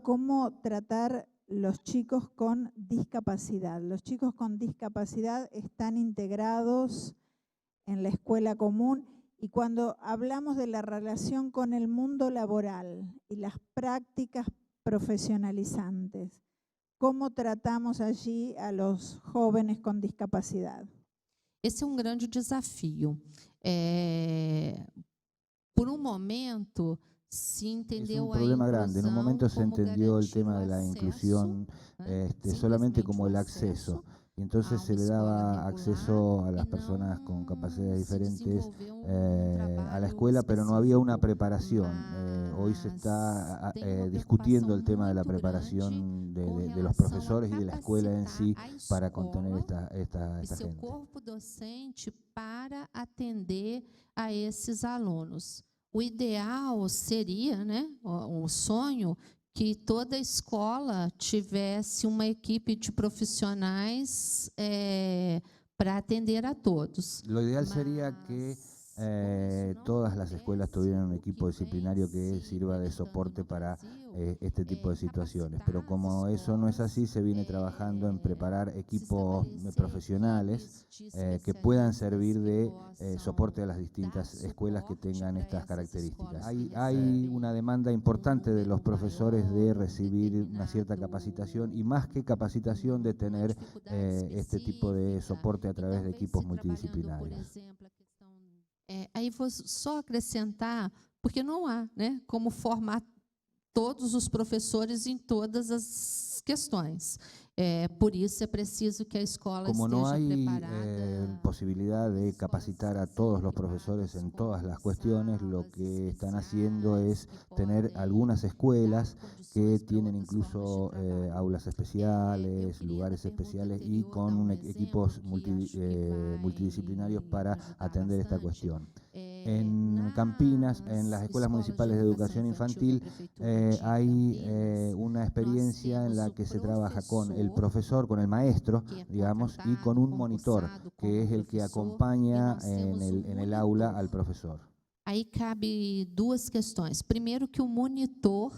¿Cómo tratar los chicos con discapacidad? Los chicos con discapacidad están integrados en la escuela común. Y cuando hablamos de la relación con el mundo laboral y las prácticas profesionalizantes, ¿cómo tratamos allí a los jóvenes con discapacidad? Esse é grande desafio. Por momento, se entendeu es un problema grande. En un momento se entendió el tema de la inclusión solamente como el acceso. y entonces se le daba acceso a las personas con capacidades diferentes a la escuela, pero no había una preparación. Hoy se está discutiendo el tema de la preparación de los profesores y de la escuela en sí para contener esta gente. Corpo docente para atender a esses alunos. O ideal seria, né, o sonho, que toda escola tivesse uma equipe de profissionais para atender a todos. Lo ideal sería que todas las escuelas tuvieran un equipo disciplinario que sirva de soporte para este tipo de situaciones, pero como eso no es así, se viene trabajando en preparar equipos profesionales que puedan servir de soporte a las distintas escuelas que tengan estas características. Hay una demanda importante de los profesores de recibir una cierta capacitación y más que capacitación de tener este tipo de soporte a través de equipos multidisciplinarios. Aí vou só acrescentar, porque não há, né, como formar todos os professores em todas as questões. Por isso é preciso que a escola Como no esteja hay preparada. posibilidad de capacitar a todos los profesores en todas las cuestiones, lo que están haciendo es tener algunas escuelas que tienen incluso aulas especiales, lugares especiales y con equipos multidisciplinarios para atender esta cuestión. En Campinas, en las escuelas municipales de educación infantil, hay una experiencia en la que se trabaja con el profesor, con el maestro, digamos, y con un monitor, que es el que acompaña en el aula al profesor. Aí cabe duas questões. Primeiro, que o monitor,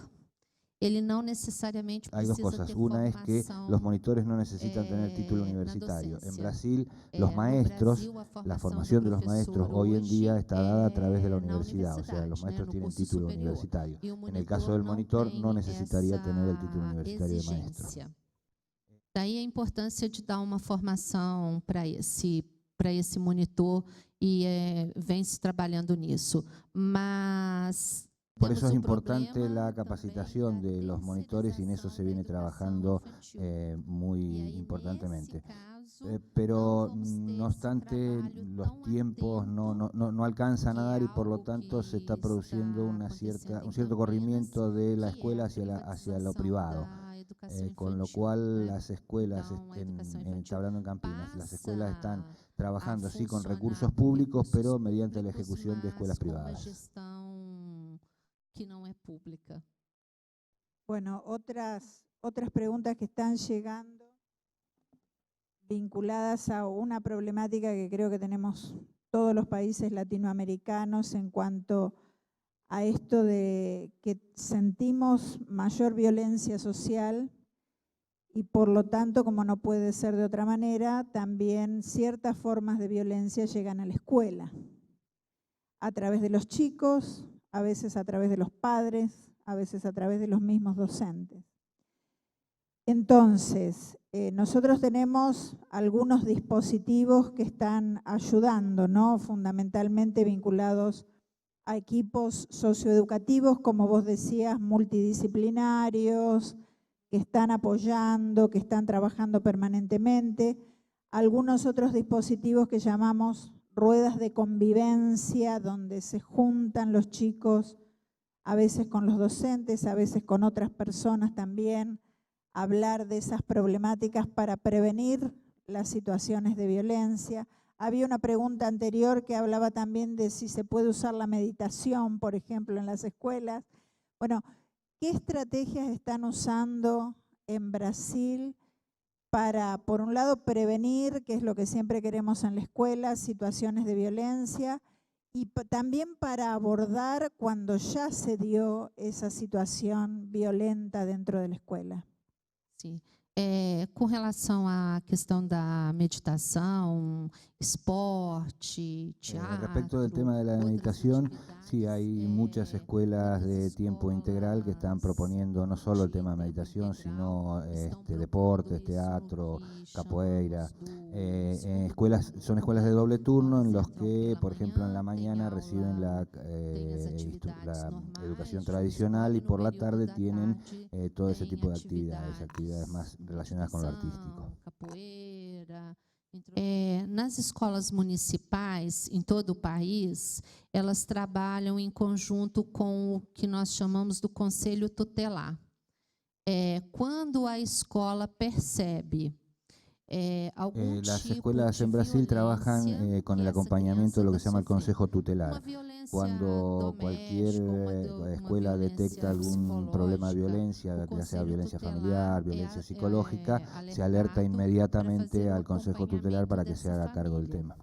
ele não necessariamente Hay dos precisa cosas. ter Una es que formação. los monitores no necesitan tener título na universitario. En docência. Brasil, No los maestros, Brasil, a la formação formación do de los maestros professor hoy en día hoje está dada a través de la na universidad, o sea, los universidade, maestros no tienen curso título superior. universitario. E o En el caso del não monitor tem no necesitaría tener el título essa universitario de maestro. exigência. Daí a importância de dar uma formação para esse monitor e vem se trabalhando nisso. Mas Por temos eso es o importante problema la capacitación também de da los monitores y en eso se viene terceirização da trabajando educação infantil. muy E aí, importantemente. nesse caso, Pero não vamos ter no esse obstante, trabalho los tão tiempos atento, no alcanzan a que dar y é por lo algo tanto se está que produciendo está un acontecendo em cierto corrimiento Campinas, de la que é escuela a hacia lo privatização privado. da educação Con lo infantil, cual né? las escuelas, Então, a educação infantil está hablando en Campinas, las escuelas están passa trabajando a sí con funcionar recursos com públicos, recursos pero mediante la públicos, ejecución de escuelas mas com uma privadas. gestão que não é pública. Bueno, otras preguntas que están llegando vinculadas a una problemática que creo que tenemos todos los países latinoamericanos en cuanto a esto de que sentimos mayor violencia social y por lo tanto, como no puede ser de otra manera, también ciertas formas de violencia llegan a la escuela, a través de los chicos, a veces a través de los padres, a veces a través de los mismos docentes. Entonces, nosotros tenemos algunos dispositivos que están ayudando, ¿no? Fundamentalmente vinculados a equipos socioeducativos, como vos decías, multidisciplinarios, que están apoyando, que están trabajando permanentemente. Algunos otros dispositivos que llamamos ruedas de convivencia, donde se juntan los chicos, a veces con los docentes, a veces con otras personas también, hablar de esas problemáticas para prevenir las situaciones de violencia. Había una pregunta anterior que hablaba también de si se puede usar la meditación, por ejemplo, en las escuelas. Bueno, ¿qué estrategias están usando en Brasil para, por un lado, prevenir, que es lo que siempre queremos en la escuela, situaciones de violencia, y también para abordar cuando ya se dio esa situación violenta dentro de la escuela? Sim. Com relação à questão da meditação, esporte, teatro... Respecto del tema de la meditación, sí, hay muchas escuelas de tiempo integral que están proponiendo no solo el tema de meditación, sino deportes, teatro, capoeira. Son escuelas de doble turno en los que, por ejemplo, en la mañana reciben la educación tradicional y por la tarde tienen todo ese tipo de actividades más relacionadas con lo artístico. Capoeira, Nas escolas municipais, em todo o país, elas trabalham em conjunto com o que nós chamamos do Conselho Tutelar. Quando a escola percebe algum Las tipo escuelas de en Brasil trabajan violência con que el essa acompañamiento de lo que se llama el criança está Consejo sofrendo, Tutelar. uma violência Cuando cualquier doméstica, uma escuela detecta algún problema de violencia, ya sea violencia familiar, violencia psicológica, se alerta inmediatamente al Consejo Tutelar para que se haga cargo del tema.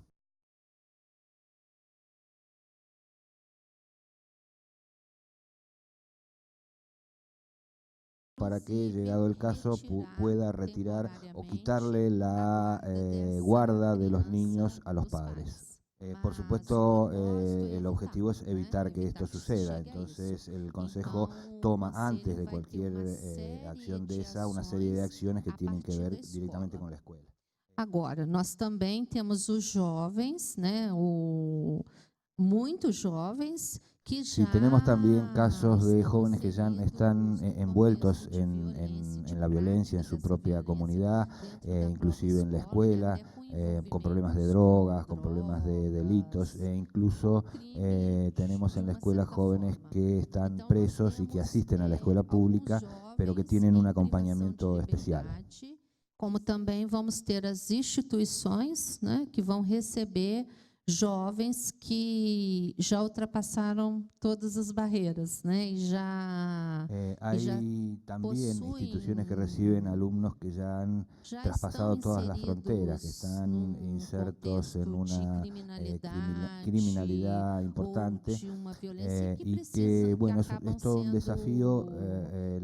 Para que, llegado el caso, pueda retirar o quitarle la guarda de los niños a los padres. Por supuesto, el objetivo es evitar que esto suceda, entonces el Consejo toma antes de cualquier acción de esa una serie de acciones que tienen que ver directamente con la escuela. Agora, nós também temos os jovens, né, muitos jovens que Sí, já tenemos también casos de estão jóvenes que ya recebendo están envueltos contexto de violência, de en la violencia en su prática dessa propia violência comunidad, dentro da própria inclusive en la escola, escuela, e até con problemas de envolvimentos drogas, com con problemas de delitos, drogas, incluso crime, tenemos de en la uma escuela certa jóvenes forma. que están Então, nós presos y que temos asisten a la escuela alguns pública, pero que jovens tienen un em privação de acompañamiento especial. liberdade, como também vamos ter as instituições, né, que vão receber jovens que já ultrapassaram todas as barreiras, né, e já Hay también possuem instituciones que reciben alumnos que ya han já traspasado estão todas las fronteras, que inseridos están num insertos en contexto de una criminalidade criminalidad ou importante de uma violência que y precisam, que, bueno, que es acabam todo un desafío la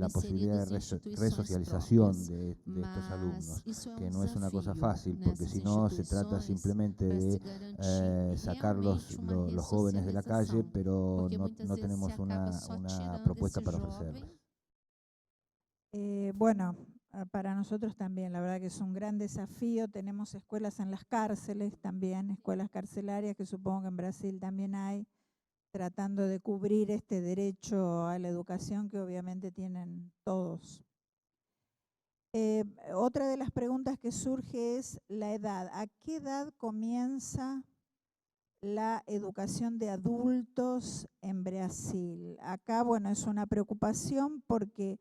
inseridos posibilidad de em instituições resocialización próprias. de estos alumnos, Isso que no es una cosa desafio fácil, porque nessas si no se trata instituições simplemente para de se garantir sacar realmente uma los jóvenes de la calle, ressocialização, pero porque muitas no vezes se tenemos acaba só una tirando propuesta esse para jovem. ofrecerles. Bueno, para nosotros también, la verdad que es un gran desafío. Tenemos escuelas en las cárceles también, escuelas carcelarias que supongo que en Brasil también hay, tratando de cubrir este derecho a la educación que obviamente tienen todos. Otra de las preguntas que surge es la edad. ¿A qué edad comienza la educación de adultos en Brasil? Acá, bueno, es una preocupación porque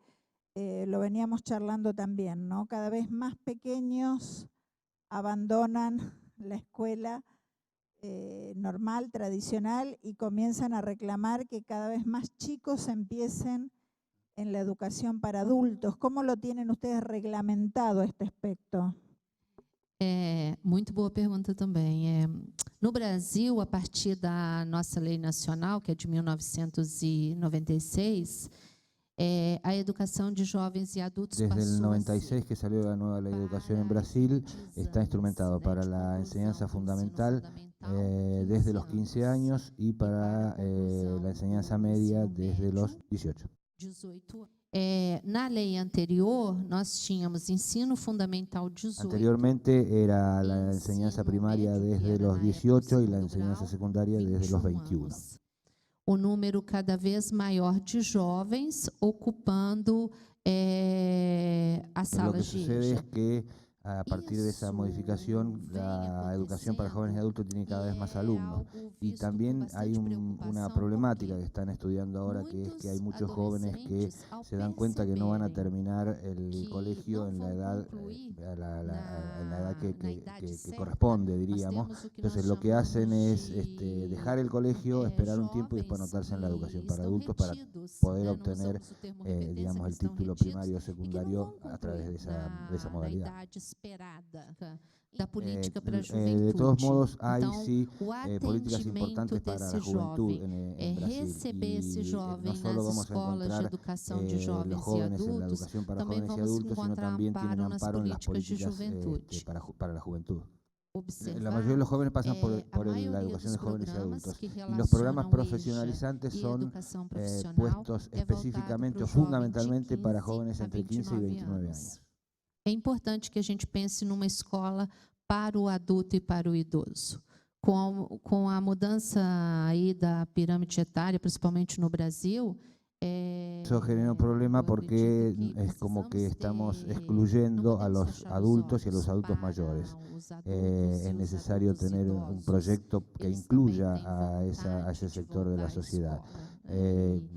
lo veníamos charlando también, ¿no? Cada vez más pequeños abandonan la escuela normal, tradicional, y comienzan a reclamar que cada vez más chicos empiecen en la educación para adultos. ¿Cómo lo tienen ustedes reglamentado este aspecto? Muito boa pergunta também. No Brasil, a partir da nossa lei nacional, que é de 1996, a educación de jóvenes y adultos Desde el pasó 96 que salió la nueva ley de educación en Brasil, está instrumentado para la enseñanza fundamental desde los 15 años y para la enseñanza media desde los 18. Na lei anterior, nós tínhamos ensino fundamental 18. Anteriormente era la enseñanza primaria desde los 18 y la enseñanza secundaria desde los 21. O número cada vez maior de jovens ocupando as Lo que salas de sucede EJA. es que a partir de esa modificación, la educación para jóvenes y adultos tiene cada vez más alumnos. Y también hay una problemática que están estudiando ahora, que es que hay muchos jóvenes que se dan cuenta que no van a terminar el colegio en la edad, que corresponde, diríamos. Entonces lo que hacen es dejar el colegio, esperar un tiempo y después anotarse en la educación para adultos para poder obtener, digamos, el título primario o secundario a través de esa modalidad. Da política para a De juventude. todos modos, hay Então, sí o políticas atendimento importantes para la desse juventud jovem en Brasil. receber esse Y jovem no solo nas vamos a escolas de encontrar educação de los jovens e jóvenes en la adultos, educación para também jóvenes y vamos adultos, sino encontrar también tienen amparo nas amparo en las políticas de políticas juventude. para la juventud. Observar, La mayoría de los jóvenes pasan por a la maioria educación de dos jóvenes y programas adultos. que Y los relacionam programas EJA profesionalizantes e son educação profissional puestos é voltado específicamente para o o jovem de fundamentalmente para 15 jóvenes a entre 15 y 29 anos. años. É importante que a gente pense numa escola para o adulto e para o idoso. Com a mudança aí da pirâmide etária, principalmente no Brasil, Eso genera un problema porque es como que estamos excluyendo a los adultos y a los adultos mayores. Es necesario tener un proyecto que incluya a ese sector de la sociedad.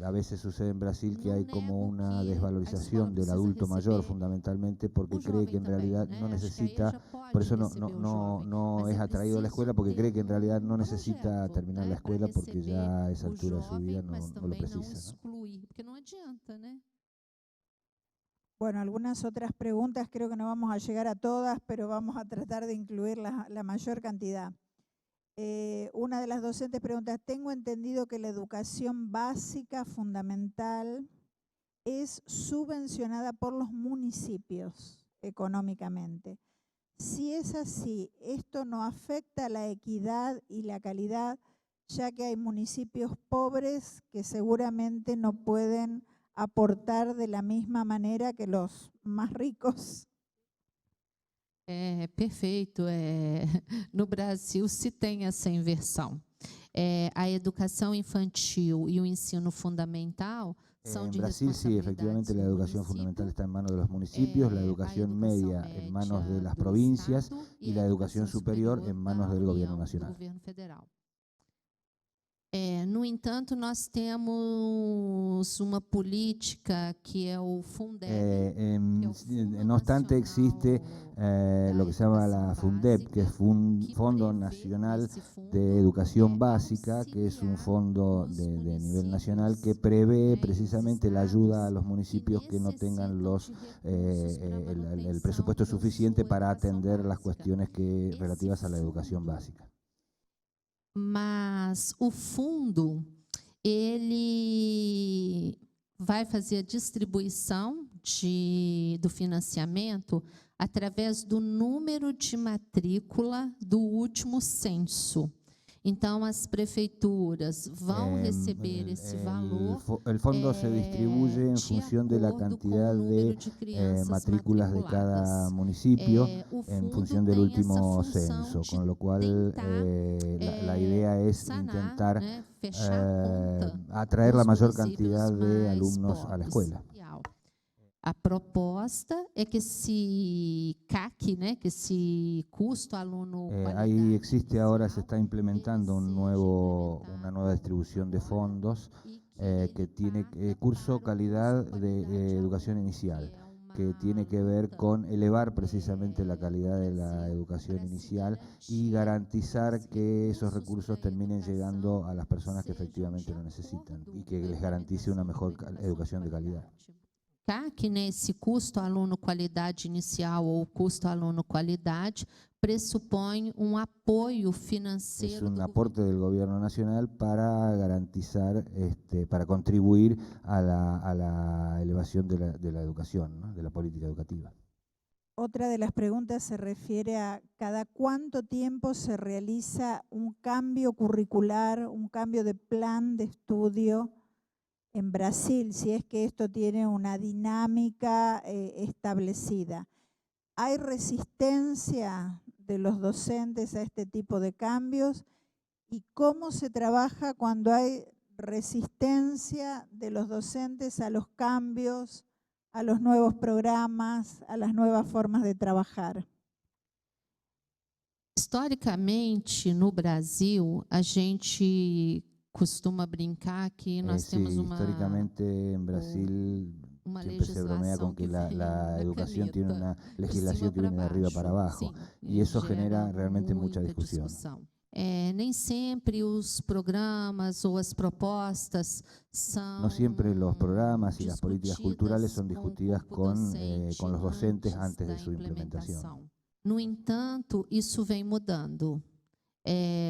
A veces sucede en Brasil que hay como una desvalorización del adulto mayor, fundamentalmente porque cree que en realidad no necesita, por eso no es atraído a la escuela, porque cree que en realidad no necesita terminar la escuela porque ya a esa altura de su vida no lo precisa, ¿no? Bueno, algunas otras preguntas, creo que no vamos a llegar a todas, pero vamos a tratar de incluir la mayor cantidad. Una de las docentes pregunta, tengo entendido que la educación básica fundamental es subvencionada por los municipios económicamente. Si es así, ¿esto no afecta la equidad y la calidad, ya que hay municipios pobres que seguramente no pueden aportar de la misma manera que los más ricos? Perfeito. No Brasil se tem essa inversão. A educação infantil e o ensino fundamental são de Brasil sí, efectivamente la educación fundamental está en manos de los municipios, la educación media en manos de las provincias y la educación superior en manos del gobierno nacional. No entanto, nós temos uma política que é o Fundeb. No obstante, existe lo que se llama la Fundeb, que es un Fondo Nacional de Educación Básica, que es un fondo de nivel nacional que prevé precisamente la ayuda a los municipios que no tengan el presupuesto suficiente para atender las cuestiones relativas a la educación básica. Mas o fundo, ele vai fazer a distribuição do financiamento através do número de matrícula do último censo. Então, as prefeituras vão receber esse valor. El fondo se distribuye en función de la cantidad de matrículas de cada municipio en función del último censo, con lo cual la idea es intentar atraer la mayor cantidad de alumnos a la escuela. A proposta é que esse CAC, que esse custo aluno ahí existe ahora, se está implementando una nueva distribución de fondos que tiene curso calidad de educación inicial, que tiene que ver con elevar precisamente la calidad de la educación inicial y garantizar que esos recursos terminen llegando a las personas que efectivamente lo necesitan y que les garantice una mejor educación de calidad. CAC, esse custo aluno qualidade inicial ou custo aluno qualidade pressupõe apoio financeiro. Es un aporte del gobierno nacional para garantizar, para contribuir a la elevación de la educación, ¿no? De la política educativa. Otra de las preguntas se refiere a cada cuánto tiempo se realiza un cambio curricular, un cambio de plan de estudio en Brasil, si es que esto tiene una dinámica establecida. ¿Hay resistencia de los docentes a este tipo de cambios? ¿Y cómo se trabaja cuando hay resistencia de los docentes a los cambios, a los nuevos programas, a las nuevas formas de trabajar? Historicamente, no Brasil, a gente costuma brincar que nós temos históricamente en Brasil siempre se bromea con que la educación tiene una legislación que viene de arriba para abajo y eso genera realmente mucha discusión. Nem sempre os programas ou as propostas são. No siempre los programas y las políticas culturales son discutidas con los docentes antes de su implementación. No entanto, isso vem mudando.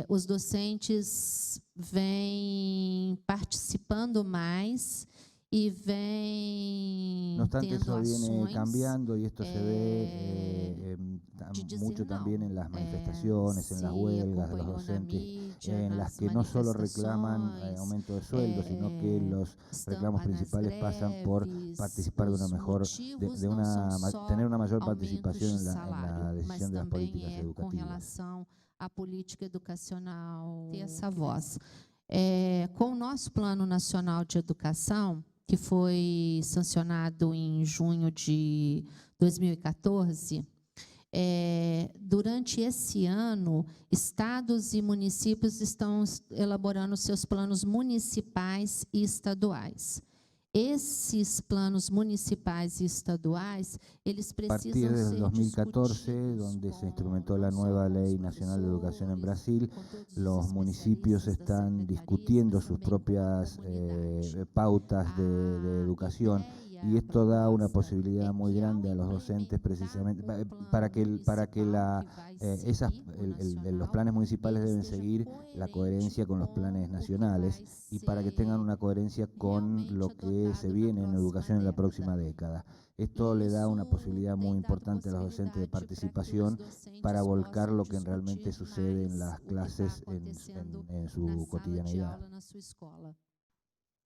Os docentes vêm participando mais y ven. No obstante, eso viene cambiando y esto se ve mucho también en las manifestaciones, en las huelgas de los docentes, en las que no solo reclaman aumento de sueldo, sino que los reclamos principales pasan por participar de una mejor, tener una mayor participación en la decisión de las políticas educativas. A política educacional ter essa voz. Com o nosso Plano Nacional de Educação, que foi sancionado em junho de 2014, durante esse ano, estados e municípios estão elaborando seus planos municipais e estaduais. Esses planos municipais y estaduales, eles precisam A partir ser del 2014, discutidos donde se con instrumentó la los nueva órgãos, Ley con los Nacional de Educación en profesores, Brasil, con todos los los municipios especialistas das están secretarias, discutiendo sus também com a propias comunidade. pautas de educación, y esto da una posibilidad muy grande a los docentes precisamente para que los planes municipales deben seguir la coherencia con los planes nacionales y para que tengan una coherencia con lo que se viene en educación en la próxima década. Esto le da una posibilidad muy importante a los docentes de participación para volcar lo que realmente sucede en las clases en su cotidianidad.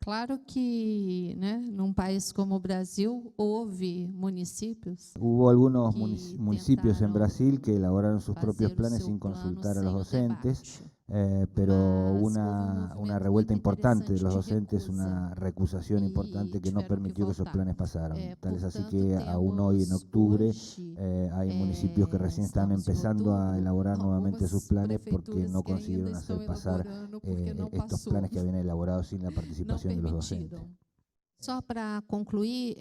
Claro que, en un país como Brasil, houve municípios. Hubo algunos municipios en Brasil que elaboraron sus propios planes sin consultar a los docentes, pero una revuelta importante de los docentes, una recusación importante que no permitió que esos planes pasaran. Tal es así que aún hoy, en octubre, hay municipios que recién están empezando a elaborar nuevamente sus planes porque no consiguieron hacer pasar estos planes que habían elaborado sin la participación de los docentes. Só para concluir,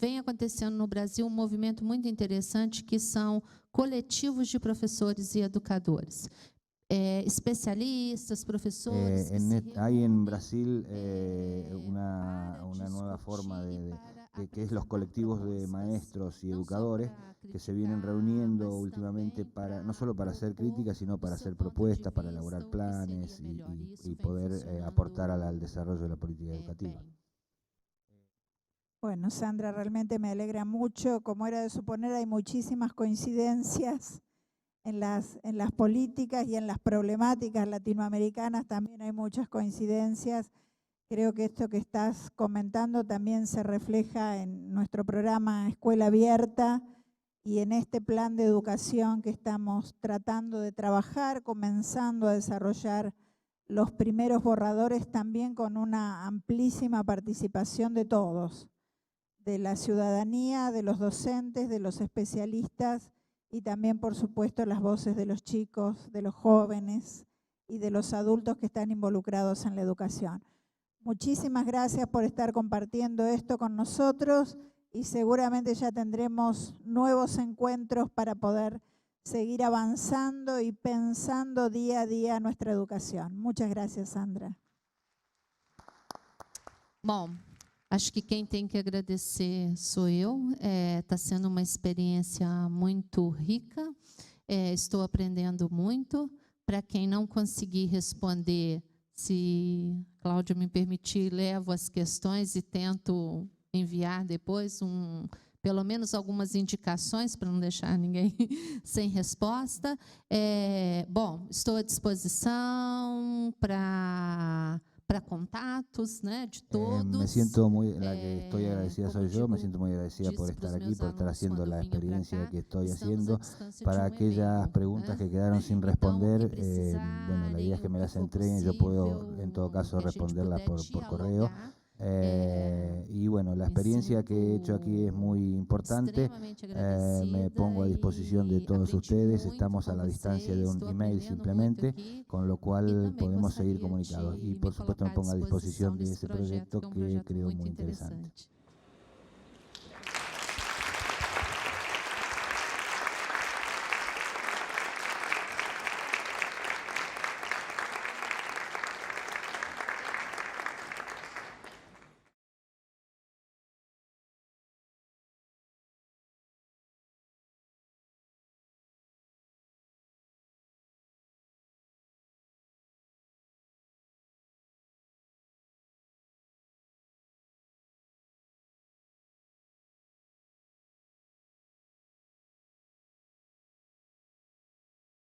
vem acontecendo no Brasil movimento muito interessante que são coletivos de professores e educadores. Especialistas, profesores. Hay en Brasil una nueva forma que es los colectivos de maestros y educadores que se vienen reuniendo últimamente no solo para hacer críticas, sino para hacer propuestas, para elaborar planes y poder aportar al desarrollo de la política educativa. Bueno, Sandra, realmente me alegra mucho. Como era de suponer, hay muchísimas coincidencias en las políticas y en las problemáticas latinoamericanas. También hay muchas coincidencias. Creo que esto que estás comentando también se refleja en nuestro programa Escuela Abierta y en este plan de educación que estamos tratando de trabajar, comenzando a desarrollar los primeros borradores también con una amplísima participación de todos, de la ciudadanía, de los docentes, de los especialistas y también, por supuesto, las voces de los chicos, de los jóvenes y de los adultos que están involucrados en la educación. Muchísimas gracias por estar compartiendo esto con nosotros y seguramente ya tendremos nuevos encuentros para poder seguir avanzando y pensando día a día nuestra educación. Muchas gracias, Sandra. Bom, acho que quem tem que agradecer sou eu. Está sendo uma experiência muito rica. Estou aprendendo muito. Para quem não conseguir responder, se Cláudia me permitir, levo as questões e tento enviar depois pelo menos algumas indicações para não deixar ninguém sem resposta. Bom, estou à disposição para contactos, de todos. Me siento la que estoy agradecida soy yo, me siento muy agradecida por estar aquí, por estar haciendo la experiencia que estoy haciendo. Para aquellas preguntas que quedaron sin responder, bueno, la idea es que me las entreguen, yo puedo en todo caso responderlas por correo. Y bueno, la experiencia que he hecho aquí es muy importante, me pongo a disposición de todos ustedes, estamos a la distancia de un email simplemente, con lo cual podemos seguir comunicados y por supuesto me pongo a disposición de ese proyecto que creo muy interesante.